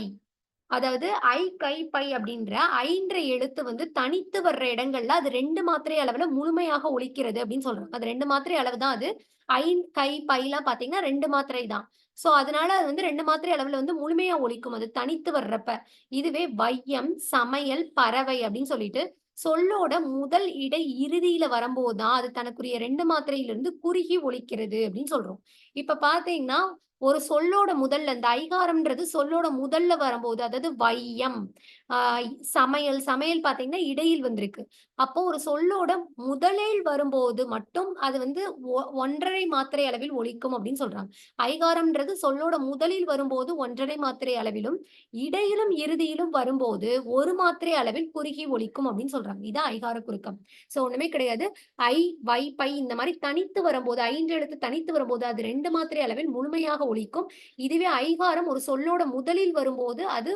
அதாவது ஐ, கை, பை அப்படின்ற ஐன்ற எழுத்து வந்து தனித்து வர்ற இடங்கள்ல அது 2 மாத்திரை அளவுல முழுமையாக ஒலிக்கிறது அப்படின்னு சொல்றாங்க. அது 2 மாத்திரை அளவு தான் அது. ஐ, கை, பைலாம் பார்த்தீங்கன்னா 2 மாத்திரை தான். ஸோ அதனால அது வந்து 2 மாத்திரை அளவுல வந்து முழுமையா ஒலிக்கும். அது தனித்து வர்றப்ப. இதுவே வையம், சமையல், பறவை அப்படின்னு சொல்லிட்டு சொல்லோட முதல், இடை, இறுதியில வரும்போது தான் அது தனக்குரிய 2 மாத்திரையிலிருந்து குறுகி ஒலிக்கிறது அப்படின்னு சொல்றோம். இப்ப பார்த்தீங்கன்னா ஒரு சொல்லோட முதல்ல இந்த ஐகாரம்ன்றது சொல்லோட முதல்ல வரும்போது, அதாவது வையம், ஆ சமையல், சமையல் பார்த்தீங்கன்னா இடையில் வந்திருக்கு. அப்போ ஒரு சொல்லோட முதலில் வரும்போது மட்டும் அது வந்து 1 1/2 மாத்திரை அளவில் ஒலிக்கும் அப்படின்னு சொல்றாங்க. ஐகாரம்ன்றது சொல்லோட முதலில் வரும்போது 1 1/2 மாத்திரை அளவிலும், இடையிலும், இறுதியிலும் வரும்போது 1 மாத்திரை அளவில் குறுகி ஒலிக்கும் அப்படின்னு சொல்றாங்க. இதான் ஐகார குறுக்கம். ஸோ ஒண்ணுமே கிடையாது. ஐ, வை, பை இந்த மாரி தனித்து வரும்போது, 5 எழுத்து தனித்து வரும்போது, அது 2 மாத்திரை அளவில் முழுமையாக ஒலிக்கும். இதுவே ஐகாரம் ஒரு சொல்லோட முதலில் வரும்போது, அது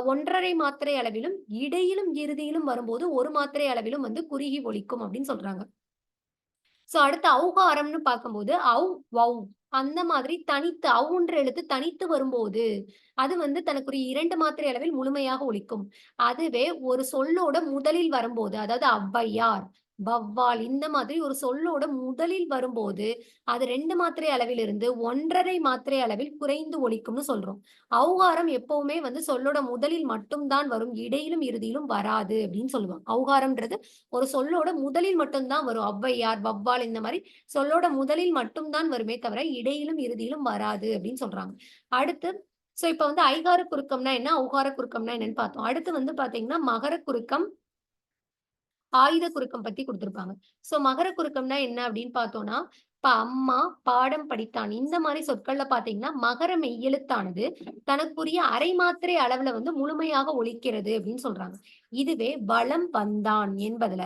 1 1/2 மாத்திரை அளவிலும், இடையிலும், இறுதியிலும் வரும்போது 1 மாத்திரை அளவிலும் வந்து குறுகி ஒலிக்கும் அப்படின்னு சொல்றாங்க. ஸோ அடுத்து ஔகாரம்னு பார்க்கும்போது, வௌ அந்த மாதிரி தனித்து ஔன்ற எழுத்து தனித்து வரும்போது, அது வந்து தனக்குரிய 2 மாத்திரை அளவில் முழுமையாக ஒலிக்கும். அதுவே ஒரு சொல்லோட முதலில் வரும்போது, அதாவது ஔவையார், வௌவால் இந்த மாதிரி ஒரு சொல்லோட முதலில் வரும்போது, அது 2 மாத்திரை அளவிலிருந்து 1 1/2 மாத்திரை அளவில் குறைந்து ஒலிக்கும்னு சொல்றோம். ஔகாரம் எப்பவுமே வந்து சொல்லோட முதலில் மட்டும் தான் வரும். இடையிலும், இறுதியிலும் வராது அப்படின்னு சொல்லுவாங்க. ஔகாரம்ன்றது ஒரு சொல்லோட முதலில் மட்டும் தான் வரும். ஔவையார், வௌவால் இந்த மாரி சொல்லோட முதலில் மட்டும் தான் வருமே தவிர, இடையிலும், இறுதியிலும் வராது அப்படின்னு சொல்றாங்க. அடுத்து இப்ப வந்து ஐகார குறுக்கம்னா என்ன? ஔகார குறுக்கம்னா என்னன்னு பார்த்தோம். அடுத்து வந்து பார்த்தீங்கன்னா, மகர குறுக்கம், ஆயுத குறுக்கம் பத்தி குடுத்திருப்பாங்க. மகர குறுக்கம்னா என்ன அப்படின்னு பார்த்தோம்னா, இப்ப அம்மா, பாடம் படித்தான். இந்த மாரி சொற்கள்ல பார்த்தீங்கன்னா, மகர மெய்யெழுத்தானது தனக்குரிய அரை மாத்திரை அளவுல வந்து முழுமையாக ஒலிக்கிறது அப்படின்னு சொல்றாங்க. இதுவே வலம் வந்தான் என்பதுல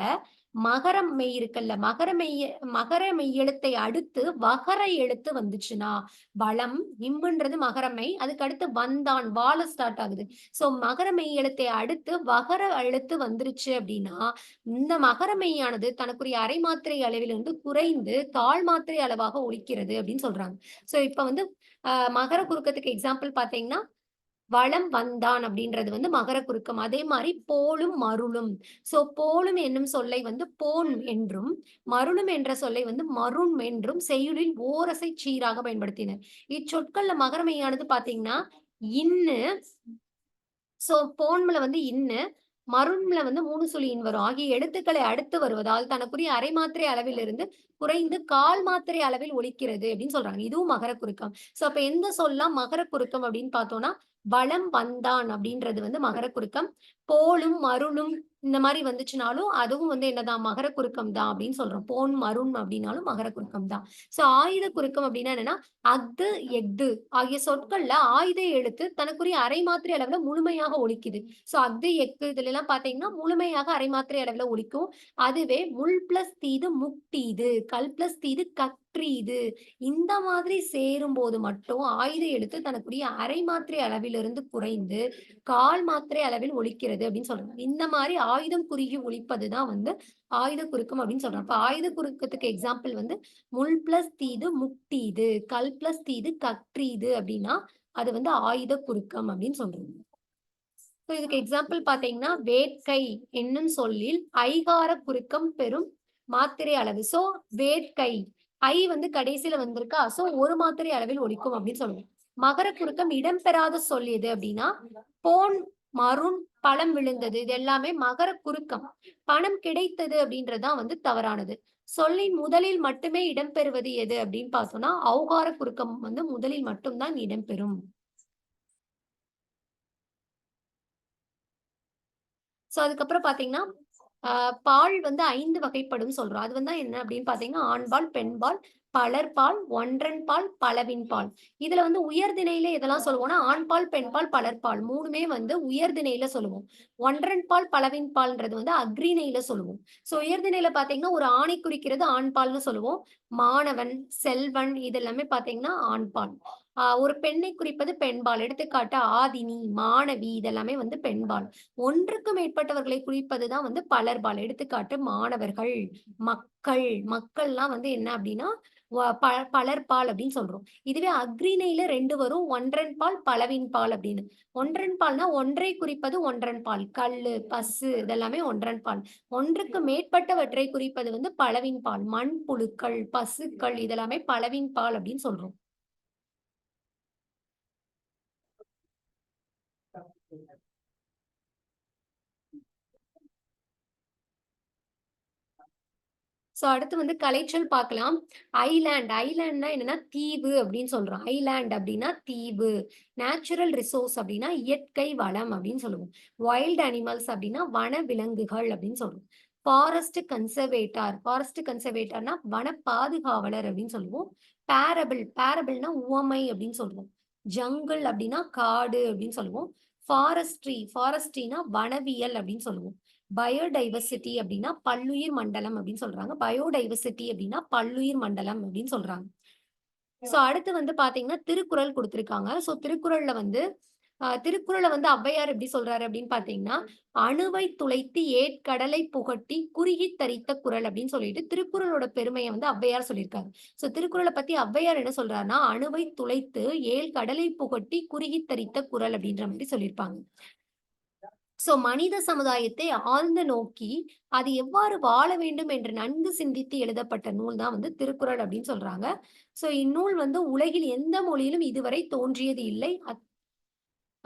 மகரம் மெய் இருக்குல்ல, மகர மெய்யெழுத்தை அடுத்து வகர எழுத்து வந்துச்சுன்னா, வளம், இம்புன்றது மகர மெய். அதுக்கு அடுத்து வந்தான், வால ஸ்டார்ட் ஆகுது. மகர மெய் எழுத்தை அடுத்து வகர எழுத்து வந்துருச்சு அப்படின்னா, இந்த மகர மெய்யானது தனக்குரிய அரை மாத்திரை அளவிலிருந்து குறைந்து கால் மாத்திரை அளவாக ஒலிக்கிறது அப்படின்னு சொல்றாங்க. இப்ப வந்து மகர குறுக்கத்துக்கு எக்ஸாம்பிள் பார்த்தீங்கன்னா, வலம் வந்தான் அப்படின்றது வந்து மகர குறுக்கம். அதே மாரி போலும், மருளும். போலும் என்னும் சொல்லை வந்து போன் என்றும், மருளும் என்ற சொல்லை வந்து மருண் என்றும் செய்யுளில் ஓரசைச் சீராக பயன்படுத்தினர். இச்சொற்கள்ல மகர மெய்யானது பார்த்தீங்கன்னா, இன்னு போன்ல வந்து இன்னு, மருண்ல வந்து 3 சுழி இன் வரும். ஆகிய எழுத்துக்களை அடுத்து வருவதால் தனக்குரிய அரை மாத்திரை அளவிலிருந்து குறைந்து கால் மாத்திரை அளவில் ஒலிக்கிறது அப்படின்னு சொல்றாங்க. இதுவும் மகர குறுக்கம். அப்ப எந்த சொல்லாம் மகர குறுக்கம் அப்படின்னு பார்த்தோம்னா, வலம் வந்தான் அப்படின்றது வந்து மகர குறுக்கம். போலும், மருளும் இந்த மாரி வந்துச்சுனாலும், அதுவும் வந்து என்னதான் மகர குறுக்கம் தான் அப்படின்னு சொல்றோம். போன், மருண் அப்படின்னாலும் மகர குறுக்கம் தான். ஆயுத குறுக்கம் அப்படின்னா என்னன்னா, அஃது, எஃது ஆகிய சொற்கள்ல ஆயுத எழுத்து தனக்குரிய அரை மாத்திரை அளவுல முழுமையாக ஒலிக்குது. அஃது, எக்கு இதுலலாம் பார்த்தீங்கன்னா, முழுமையாக அரை மாத்திரை அளவுல ஒலிக்கும். அதுவே முள் பிளஸ் தீது முக்டீது, கல் பிளஸ் தீது கற்றீது இந்த மாதிரி சேரும்போது மட்டும் ஆயுத எழுத்து தனக்குரிய அரை மாத்திரை அளவிலிருந்து குறைந்து, கால் மாத்திரை அளவில் ஒலிக்கிறது அப்படின்னு சொல்றாங்க. இந்த மாரி ஆயுதம் குறுகி ஒலிப்பதுதான் வந்து ஆயுத குறுக்கம் அப்படின்னு சொல்றோம். அப்ப ஆயுத குறுக்கத்துக்கு எக்ஸாம்பிள் வந்து முள் பிளஸ் தீது முக்தீது, கல் பிளஸ் தீது கற்றீது அப்படின்னா அது வந்து ஆயுத குறுக்கம் அப்படின்னு சொல்றோம். இதுக்கு எக்ஸாம்பிள் பாத்தீங்கன்னா வேட்கை என்னும் சொல்லில் ஐகார குறுக்கம் பெறும் மாத்திரை அளவு. சோ வேட்கை ஐ வந்து கடைசியில வந்திருக்கா. சோ ஒரு மாத்திரை அளவில் ஒலிக்கும் அப்படின்னு சொல்லுவோம். மகர குறுக்கம் இடம்பெறாத சொல் எது அப்படின்னா போன், மருண், பழம் விழுந்தது இது எல்லாமே மகர குறுக்கம். பணம் கிடைத்தது அப்படின்றதுதான் வந்து தவறானது. சொல்லின் முதலில் மட்டுமே இடம்பெறுவது எது அப்படின்னு பார்த்தோம்னா ஔகார குறுக்கம் வந்து முதலில் மட்டும்தான் இடம்பெறும். சோ அதுக்கப்புறம் பாத்தீங்கன்னா, பால் வந்து 5 வகைப்படும் சொல்றோம். அது வந்து என்ன அப்படின்னு பாத்தீங்கன்னா, ஆண்பால், பெண்பால், பலர்பால், ஒன்றன் பால், பலவின் பால். இதுல வந்து உயர்திணையில எதெல்லாம் சொல்லுவோம்னா, ஆண்பால், பெண்பால், பலர்பால் 3மே வந்து உயர்திணையில சொல்லுவோம். ஒன்றன் பால், பலவின் பால்ன்றது வந்து அஃறிணையில சொல்லுவோம். சோ உயர்திணையில பாத்தீங்கன்னா, ஒரு ஆணை குறிக்கிறது ஆண்பால்ன்னு சொல்லுவோம். மாணவன், செல்வன் இது எல்லாமே பாத்தீங்கன்னா ஆண்பால். ஒரு பெண்ணை குறிப்பது பெண்பால். எடுத்துக்காட்டு ஆதினி, மாணவி இதெல்லாமே வந்து பெண்பால். ஒன்றுக்கு மேற்பட்டவர்களை குறிப்பதுதான் வந்து பலர்பால். எடுத்துக்காட்டு மாணவர்கள், மக்கள். மக்கள்லாம் வந்து என்ன அப்படின்னா, பலர்பால் அப்படின்னு சொல்றோம். இதுவே அஃறிணையில 2 வரும். ஒன்றன் பால், பலவின் பால் அப்படின்னு. ஒன்றன் பால்னா ஒன்றை குறிப்பது ஒன்றன் பால். கல்லு, பசு இதெல்லாமே ஒன்றன் பால். ஒன்றுக்கு மேற்பட்டவற்றை குறிப்பது வந்து பலவின் பால். மண்புழுக்கள், பசுக்கள் இதெல்லாமே பலவின் பால் அப்படின்னு சொல்றோம். சோ அடுத்து வந்து கலைச்சொல் பார்க்கலாம். ஐலேண்ட் ஐலேண்ட்னா என்னன்னா தீவு அப்படின்னு சொல்றோம். ஐலேண்ட் அப்படின்னா தீவு. நேச்சுரல் ரிசோர்ஸ் அப்படின்னா இயற்கை வளம் அப்படின்னு சொல்லுவோம். வைல்ட் அனிமல்ஸ் அப்படின்னா வன விலங்குகள் அப்படின்னு சொல்றோம். ஃபாரஸ்ட் கன்சர்வேட்டர்னா வன பாதுகாவலர் அப்படின்னு சொல்லுவோம். பேரபிள்னா உவமை அப்படின்னு சொல்லுவோம். ஜங்கிள் அப்படின்னா காடு அப்படின்னு சொல்லுவோம். ஃபாரஸ்ட்ரினா வனவியல் அப்படின்னு சொல்லுவோம். பயோடைவர்சிட்டி அப்படின்னா பல்லுயிர் மண்டலம் அப்படின்னு சொல்றாங்க. பயோடைவர்சிட்டி அப்படின்னா பல்லுயிர் மண்டலம் அப்படின்னு சொல்றாங்க. சோ அடுத்து வந்து பாத்தீங்கன்னா திருக்குறள் குடுத்திருக்காங்க. சோ திருக்குறள்ல வந்து திருக்குறள வந்து ஔவையார் எப்படி சொல்றாரு அப்படின்னு பாத்தீங்கன்னா, "அணுவை துளைத்து ஏற்கடலை புகட்டி குறுகித் தரித்த குறள்" அப்படின்னு சொல்லிட்டு திருக்குறளோட பெருமைய வந்து ஔவையார் சொல்லியிருக்காங்க. சோ திருக்குறள பத்தி ஔவையார் என்ன சொல்றாருன்னா, "அணுவை துளைத்து ஏழ் கடலை புகட்டி குறுகித் தரித்த குறள்" அப்படின்ற மாரி சொல்லியிருப்பாங்க. சோ மனித சமுதாயத்தை ஆழ்ந்து நோக்கி, அது எவ்வாறு வாழ வேண்டும் என்று நன்கு சிந்தித்து எழுதப்பட்ட நூல் தான் வந்து திருக்குறள் அப்படின்னு சொல்றாங்க. சோ இந்நூல் வந்து உலகில் எந்த மொழியிலும் இதுவரை தோன்றியது இல்லை.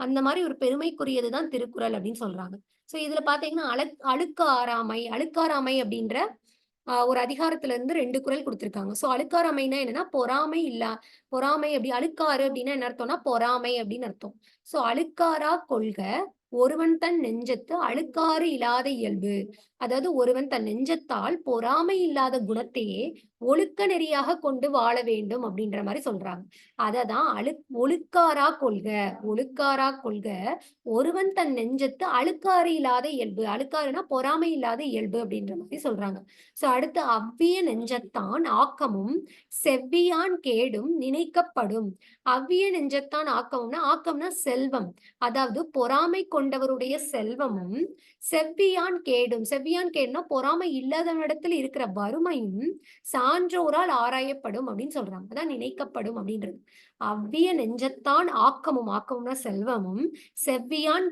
அந்த மாரி ஒரு பெருமைக்குரியது தான் திருக்குறள் அப்படின்னு சொல்றாங்க. சோ இதுல பார்த்தீங்கன்னா, அழுக்காராமை அப்படின்ற ஒரு அதிகாரத்துல இருந்து 2 குறள் குடுத்திருக்காங்க. சோ அழுக்காராமைன்னா என்னன்னா, பொறாமை அப்படி அழுக்காறு அப்படின்னா என்ன அர்த்தம்னா, பொறாமை அப்படின்னு அர்த்தம். சோ அழுக்காறா கொள்க, ஒருவன் தன் நெஞ்சத்து அழுக்காறு இலாத இயல்பு. அதாவது ஒருவன் தன் நெஞ்சத்தால் பொறாமை இல்லாத குணத்தையே ஒழுக்க நெறியாக கொண்டு வாழ வேண்டும் அப்படின்ற மாரி சொல்றாங்க. அததான் ஒழுக்காறா கொள்க, ஒருவன் தன் நெஞ்சத்து அழுக்காறு இல்லாத இயல்பு. அழுக்காறுனா பொறாமை இல்லாத இயல்பு அப்படின்ற மாரி சொல்றாங்க. சோ அடுத்து அவ்விய நெஞ்சத்தான் ஆக்கமும் செவ்வியான் கேடும் நினைக்கப்படும். அவ்விய நெஞ்சத்தான் ஆக்கம்னா செல்வம். அதாவது பொறாமை கொண்டவருடைய செல்வமும், செவ்வியான் கேடுனா பொறாமை இல்லாதவனிடத்தில் இருக்கிற வறுமையும் சான்றோரால் ஆராயப்படும் அப்படின்னு சொல்றாங்க. அதான் நினைக்கப்படும் அப்படின்றது. அவ்விய நெஞ்சத்தான் ஆக்கமும்னா செல்வமும், செவ்வியான்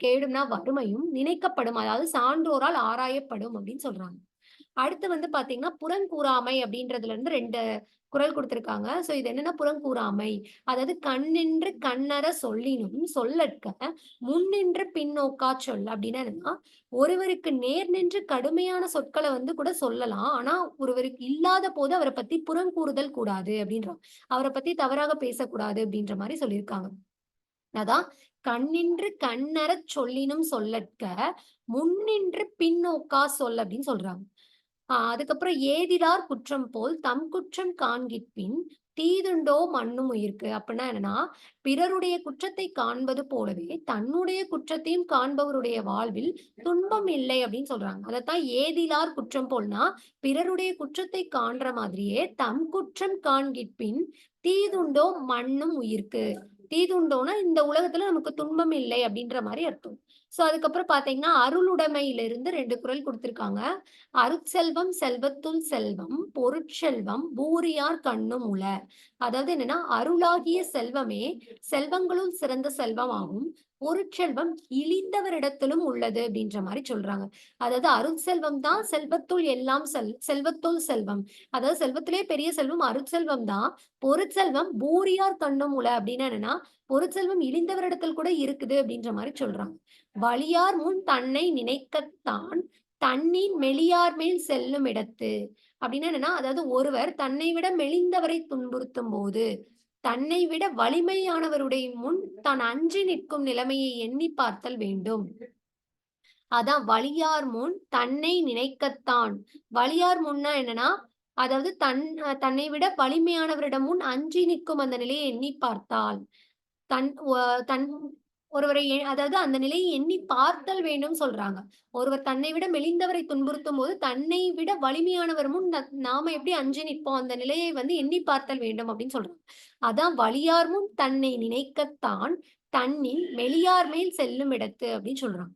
கேடும்னா வறுமையும் நினைக்கப்படும். அதாவது சான்றோரால் ஆராயப்படும் அப்படின்னு சொல்றாங்க. அடுத்து வந்து பாத்தீங்கன்னா, புறங்கூறாமை அப்படின்றதுல இருந்து 2 குறள் குடுத்திருக்காங்க. சோ இது என்னன்னா புறங்கூறாமை. அதாவது கண்ணின்று கண்ணற சொல்லினும் சொல்லற்க முன்னின்று பின்னோக்கா சொல். அப்படின்னா என்னன்னா, ஒருவருக்கு நேர் நின்று கடுமையான சொற்கள வந்து கூட சொல்லலாம். ஆனா ஒருவருக்கு இல்லாத போது அவர பத்தி புறங்கூறுதல் கூடாது அப்படின்றாங்க. அவர பத்தி தவறாக பேசக்கூடாது அப்படின்ற மாரி சொல்லியிருக்காங்க. அதான் கண்ணின்று கண்ணறச் சொல்லினும் சொல்லற்க முன்னின்று பின்னோக்கா சொல் அப்படின்னு சொல்றாங்க. அதுக்கப்புறம் ஏதிலார் குற்றம் போல் தம் குற்றம் காண்கிற்பின் தீதுண்டோ மன்னும் உயிர்க்கு. அப்படின்னா என்னன்னா, பிறருடைய குற்றத்தை காண்பது போலவே தன்னுடைய குற்றத்தையும் காண்பவருடைய வாழ்வில் துன்பம் இல்லை அப்படின்னு சொல்றாங்க. அதத்தான் ஏதிலார் குற்றம் போல்னா, பிறருடைய குற்றத்தை காண்ற மாதிரியே தம் குற்றம் காண்கிற்பின் தீதுண்டோ மன்னும் உயிர்க்கு. தீதுண்டோனா இந்த உலகத்துல நமக்கு துன்பம் இல்லை அப்படின்ற மாரி அர்த்தம். சோ அதுக்கப்புறம் பார்த்தீங்கன்னா, அருளுடைமையிலிருந்து 2 குறள் குடுத்திருக்காங்க. "அருட்செல்வம் செல்வத்துள் செல்வம், பொருட்செல்வம் பூரியார் கண்ணும் உள." அதாவது என்னன்னா, அருளாகிய செல்வமே செல்வங்களுள் சிறந்த செல்வமாகும். பொருட்செல்வம் இழிந்தவரிடத்திலும் உள்ளது அப்படின்ற மாரி சொல்றாங்க. அதாவது அருட்செல்வம் தான் செல்வத்துள் எல்லாம் செல்வத்துள் செல்வம். அதாவது செல்வத்திலே பெரிய செல்வம் அருட்செல்வம் தான். பொருட்செல்வம் பூரியார் கண்ணும் உள அப்படின்னா என்னன்னா, பொருட்செல்வம் இழிந்தவரிடத்தில் கூட இருக்குது அப்படின்ற மாரி சொல்றாங்க. "வலியார் முன் தன்னை நினைக்கத்தான் தன்னின் மெலியார் மேல் செல்லும் இடத்து." அப்படின்னா என்னன்னா, அதாவது ஒருவர் தன்னை விட மெலிந்தவரை துன்புறுத்தும்போது, தன்னை விட வலிமையானவருடைய முன் தான் அஞ்சி நிற்கும் நிலைமையை எண்ணிப் பார்த்தல் வேண்டும். அதான் வலியார் முன் தன்னை நினைக்கத்தான். வலியார் முன்னா என்னன்னா, அதாவது தன்னை விட வலிமையானவரிடம் முன் அஞ்சி நிற்கும் அந்த நிலையை எண்ணிப் பார்த்தால், தன் ஒ தன் ஒருவரை அதாவது அந்த நிலையை எண்ணி பார்த்தல் வேண்டும் சொல்றாங்க. ஒருவர் தன்னை விட மெலிந்தவரை துன்புறுத்தும்போது, தன்னை விட வலிமையானவர் முன் நாம எப்படி அஞ்சி நிற்போம், அந்த நிலையை வந்து எண்ணி பார்த்தல் வேண்டும் அப்படின்னு சொல்றாங்க. அதான் "வலியார் முன் தன்னை நினைக்கத்தான், தன்னில் மெலியார் மேல் செல்லும் இடத்து" அப்படின்னு சொல்றாங்க.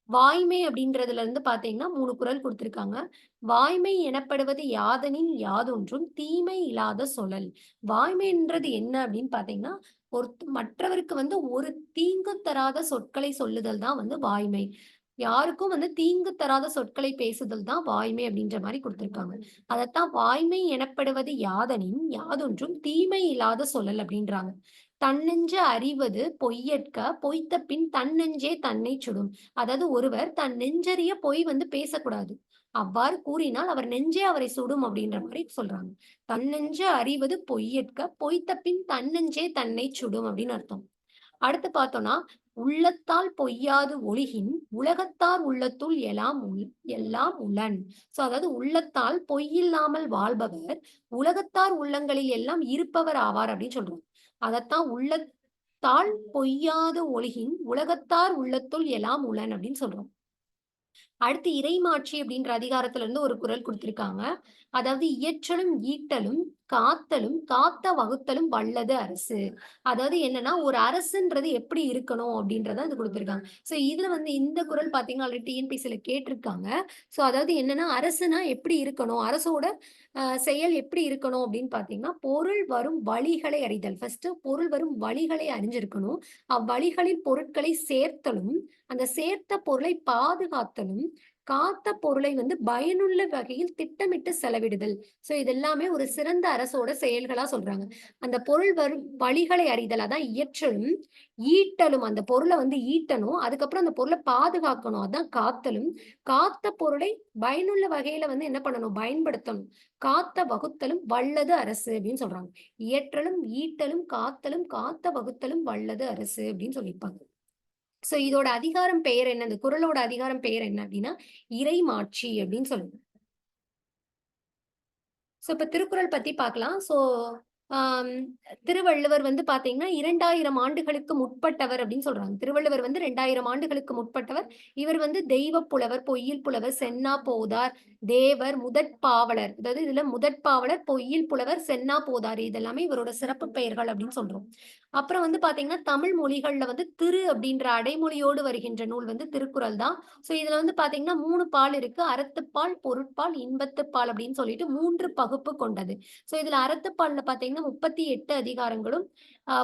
வாய்மை அப்படின்றதுல இருந்து பார்த்தீங்கன்னா 3 குறள் குடுத்திருக்காங்க. "வாய்மை எனப்படுவது யாதெனின் யாதொன்றும் தீமை இலாத சொலல்." வாய்மைன்றது என்ன அப்படின்னு பார்த்தீங்கன்னா, மற்றவருக்கு வந்து ஒரு தீங்கு தராத சொற்களை சொல்லுதல் தான் வந்து வாய்மை. யாருக்கும் வந்து தீங்கு தராத சொற்களை பேசுதல் தான் வாய்மை அப்படின்ற மாரி குடுத்திருக்காங்க. அதத்தான் "வாய்மை எனப்படுவது யாதெனின் யாதொன்றும் தீமை இலாத சொலல்" அப்படின்றாங்க. "தன்னெஞ்ச அறிவது பொய்யற்க பொய்த்த பின் தன்னெஞ்சே தன்னைச் சுடும்." அதாவது ஒருவர் தன் நெஞ்சறிய பொய் வந்து பேசக்கூடாது. அவ்வாறு கூறினால் அவர் நெஞ்சே அவரை சுடும் அப்படின்ற மாரி சொல்றாங்க. "தன்னெஞ்ச அறிவது பொய்யற்க பொய்த்த பின் தன்னெஞ்சே தன்னைச் சுடும்" அப்படின்னு அர்த்தம். அடுத்து பார்த்தோம்னா, "உள்ளத்தால் பொய்யாது ஒழிகின் உலகத்தார் உள்ளத்துள் எல்லாம் உளன்." சோ அதாவது உள்ளத்தால் பொய்யில்லாமல் வாழ்பவர், உலகத்தார் உள்ளங்களில் எல்லாம் இருப்பவர் ஆவார் அப்படின்னு சொல்றாங்க. அதத்தான் "உள்ளத்தால் பொய்யாது ஒழிகின் உலகத்தார் உள்ளத்துள் எலாம் உளன்" அப்படின்னு சொல்றோம். அடுத்து இறைமாட்சி அப்படின்ற அதிகாரத்துல இருந்து ஒரு குறள் குடுத்திருக்காங்க. அதாவது "இயற்றலும் ஈட்டலும் காத்தலும் காத்த வகுத்தலும் வல்லது அரசு." அதாவது என்னன்னா, ஒரு அரசுன்றது எப்படி இருக்கணும் அப்படின்றத அது குடுத்திருக்காங்க. சோ இதுல வந்து இந்த குறள் பார்த்தீங்கன்னா, ஆல்ரெடி டிஎன்பிஎஸ்சில கேட்டிருக்காங்க. சோ அதாவது என்னன்னா, அரசுனா எப்படி இருக்கணும்? அரசோட செயல் எப்படி இருக்கணும் அப்படின்னு பார்த்தீங்கன்னா, பொருள் வரும் வழிகளை அறிதல். ஃபர்ஸ்ட்டு பொருள் வரும் வழிகளை அறிஞ்சிருக்கணும். அவ்வழிகளில் பொருட்களை சேர்த்தலும், அந்த சேர்த்த பொருளை பாதுகாத்தலும், காத்த பொருளை வந்து பயனுள்ள வகையில் திட்டமிட்டு செலவிடுதல். சோ இது எல்லாமே ஒரு சிறந்த அரசோட செயல்களா சொல்றாங்க. அந்த பொருள் வரும் வழிகளை அறிதல், அதான் இயற்றலும், ஈட்டலும் அந்த பொருள வந்து ஈட்டணும். அதுக்கப்புறம் அந்த பொருள பாதுகாக்கணும். அதான் காத்தலும். காத்த பொருளை பயனுள்ள வகையில வந்து என்ன பண்ணணும்? பயன்படுத்தணும். காத்த வகுத்தலும் வல்லது அரசு அப்படின்னு சொல்றாங்க. இயற்றலும், ஈட்டலும், காத்தலும், காத்த வகுத்தலும் வல்லது அரசு அப்படின்னு சொல்லியிருப்பாங்க. சோ இதோட அதிகாரம் பெயர் என்ன? இந்த குறளோட அதிகாரம் பெயர் என்ன அப்படின்னா, இறைமாட்சி அப்படின்னு சொல்லுவோம். சோ, இப்ப திருக்குறள் பத்தி பார்க்கலாம். ஆம் திருவள்ளுவர் வந்து பார்த்தீங்கன்னா, 2000 ஆண்டுகளுக்கு முற்பட்டவர் அப்படின்னு சொல்றாங்க. திருவள்ளுவர் வந்து 2000 ஆண்டுகளுக்கு முற்பட்டவர். இவர் வந்து தெய்வப் புலவர், பொய்யில் புலவர், செந்நா போதார், தேவர், முதற்பாவலர். அதாவது இதுல முதற்பாவலர், பொய்யில் புலவர், செந்நா போதார் இதெல்லாமே இவரோட சிறப்பு பெயர்கள் அப்படின்னு சொல்றோம். அப்புறம் வந்து பார்த்தீங்கன்னா, தமிழ் மொழிகள்ல வந்து திரு அப்படின்ற அடைமொழியோடு வருகின்ற நூல் வந்து திருக்குறள் தான். இதுல வந்து பார்த்தீங்கன்னா 3 பால் இருக்கு. அறத்துப்பால், பொருட்பால், இன்பத்துப்பால் அப்படின்னு சொல்லிட்டு 3 பகுப்பு கொண்டது. இதுல அறத்துப்பால்ல பார்த்தீங்கன்னா 38 அதிகாரங்களும்,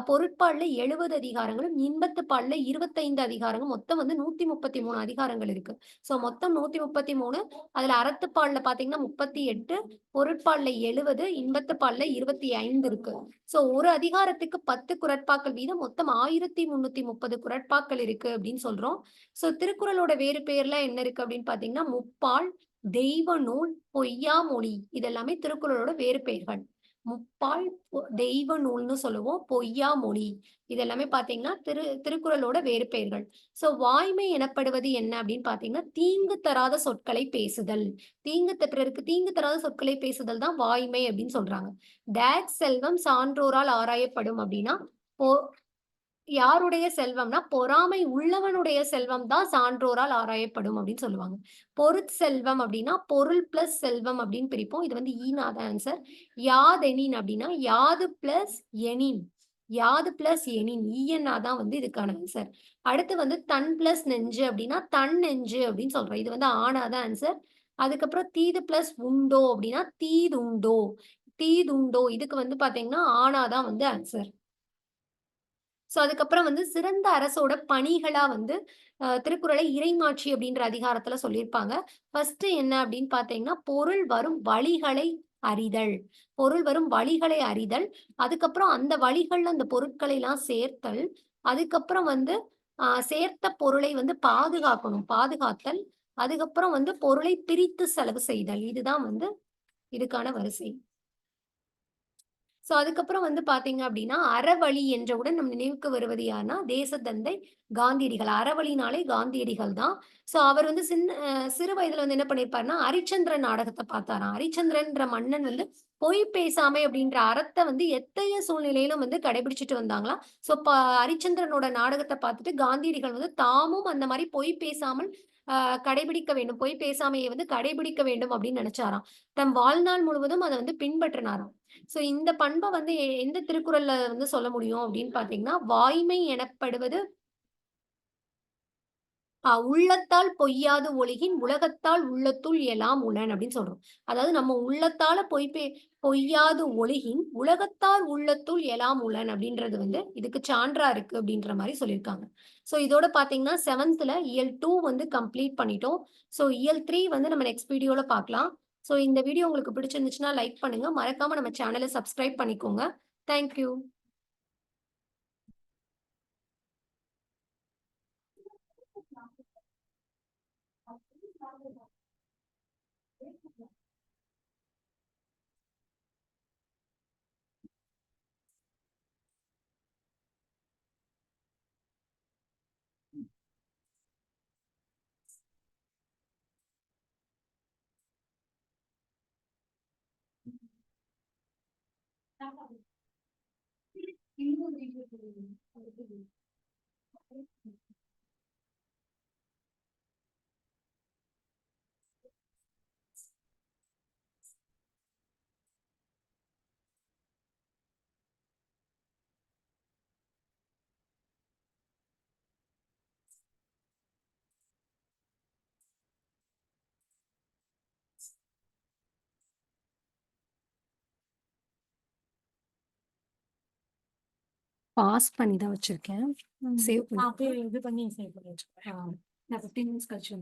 பொருட்பால்ல 70 அதிகாரங்களும், இன்பத்துப்பால்ல 25 அதிகாரங்கள் மொத்தம் வந்து 133 அதிகாரங்கள் இருக்கு. மொத்தம் 133 அதுல அறத்துப்பால்ல பார்த்தீங்கன்னா 38 பொருட்பால்ல 70 இன்பத்துப்பால்ல 25 இருக்கு. ஒரு அதிகாரத்துக்கு 10 குறட்பாக்கள் வீதம் மொத்தம் 1330 குறட்பாக்கள் இருக்கு அப்படின்னு சொல்றோம். திருக்குறளோட வேறு பெயர்லாம் என்ன இருக்கு அப்படின்னு பார்த்தீங்கன்னா, முப்பால், தெய்வ நூல், பொய்யாமொழி இதெல்லாமே திருக்குறளோட வேறு பெயர்கள். முப்பால், தெய்வ நூல்னு சொல்லுவோம். பொய்யாமொழி இதெல்லாமே பார்த்தீங்கன்னா, திருக்குறளோட வேறு பெயர்கள். வாய்மை எனப்படுவது என்ன அப்படின்னு பார்த்தீங்கன்னா, தீங்கு தராத சொற்களை பேசுதல். பிறருக்கு தீங்கு தராத சொற்களை பேசுதல் தான் வாய்மை அப்படின்னு சொல்றாங்க. செல்வம் சான்றோரால் ஆராயப்படும் அப்படின்னா, பொ யாருடைய செல்வம்னா, பொறாமை உள்ளவனுடைய செல்வம் தான் சான்றோரால் ஆராயப்படும் அப்படின்னு சொல்லுவாங்க. பொருட்செல்வம் அப்படின்னா, பொருள் பிளஸ் செல்வம் அப்படின்னு பிரிப்போம். இது வந்து ஈனா தான் ஆன்சர். யாதெனின் அப்படின்னா, யாது பிளஸ் எனின். யாது பிளஸ் எனின் ஈயன்னா தான் வந்து இதுக்கான ஆன்சர். அடுத்து வந்து தன் பிளஸ் நெஞ்சு அப்படின்னா, தன் நெஞ்சு அப்படின்னு சொல்றோம். இது வந்து ஆனா தான் ஆன்சர். அதுக்கப்புறம் தீது பிளஸ் உண்டோ அப்படின்னா, தீதுண்டோ. தீதுண்டோ இதுக்கு வந்து பார்த்தீங்கன்னா, ஆனா தான் வந்து ஆன்சர். ஸோ அதுக்கப்புறம் வந்து சிறந்த அரசோட பணிகளா வந்து திருக்குறளை இறைமாட்சி அப்படின்ற அதிகாரத்துல சொல்லியிருப்பாங்க. ஃபர்ஸ்ட் என்ன அப்படின்னு பார்த்தீங்கன்னா, பொருள் வரும் வழிகளை அறிதல். பொருள் வரும் வழிகளை அறிதல். அதுக்கப்புறம் அந்த வழிகள்ல அந்த பொருட்களைலாம் சேர்த்தல். அதுக்கப்புறம் வந்து சேர்த்த பொருளை வந்து பாதுகாக்கணும். பாதுகாத்தல். அதுக்கப்புறம் வந்து பொருளை பிரித்து செலவு செய்தல். இதுதான் வந்து இதுக்கான வரிசை. ஸோ அதுக்கப்புறம் வந்து பார்த்தீங்க அப்டின்னா, அறவழி என்றவுடன் நம் நினைவுக்கு வருவது யாருன்னா, தேசத்தந்தை காந்தியடிகள். அறவழினாலே காந்தியடிகள் தான். ஸோ அவர் வந்து சிறு வயதில வந்து என்ன பண்ணியிருப்பாருன்னா, அரிச்சந்திரன் நாடகத்த பார்த்தாராம். அரிச்சந்திரன்ற மன்னன் வந்து பொய் பேசாமை அப்டின்ற அறத்த வந்து எத்தகைய சூழ்நிலையிலும் வந்து கடைபிடிச்சுட்டு வந்தாங்களாம். ஸோ அரிச்சந்திரனோட நாடகத்த பார்த்துட்டு காந்தியடிகள் வந்து தாமும் அந்த மாரி பொய் பேசாமல் அ கடைபிடிக்க வேண்டும். பொய் பேசாமைய வந்து கடைபிடிக்க வேண்டும் அப்டின்னு நெனச்சாராம். தம் வாழ்நாள் முழுவதும் அத வந்து பின்பற்றினாராம். சோ இந்த பண்ப வந்து எந்த திருக்குறள்ல வந்து சொல்ல முடியும் அப்படின்னு பார்த்தீங்கன்னா, வாய்மை எனப்படுவது உள்ளத்தால் பொய்யாது ஒழுகின் உலகத்தால் உள்ளத்துள் எலாம் உளன் அப்படின்னு சொல்றோம். அதாவது நம்ம உள்ளத்தால பொய்யாது ஒழுகின் உலகத்தார் உள்ளத்துள் எலாம் உளன் அப்படின்றது வந்து இதுக்கு சான்றா இருக்கு அப்படின்ற மாரி சொல்லியிருக்காங்க. சோ இதோட பார்த்தீங்கன்னா 7த்ல இயல் 2 வந்து கம்ப்ளீட் பண்ணிட்டோம். சோ இயல் 3 வந்து நம்ம நெக்ஸ்ட் வீடியோல பார்க்கலாம். சோ இந்த வீடியோ உங்களுக்கு பிடிச்சிருந்துச்சுன்னா லைக் பண்ணுங்க. மறக்காம நம்ம சேனல சப்ஸ்கிரைப் பண்ணிக்கோங்க. Thank you. பாஸ் பண்ணி தான் வச்சிருக்கேன். சேவ் பண்ணி. இது பண்ணி சேவ் பண்ணி வச்சுக்கோங்க. நான் 15 மினிட்ஸ் கழிச்சு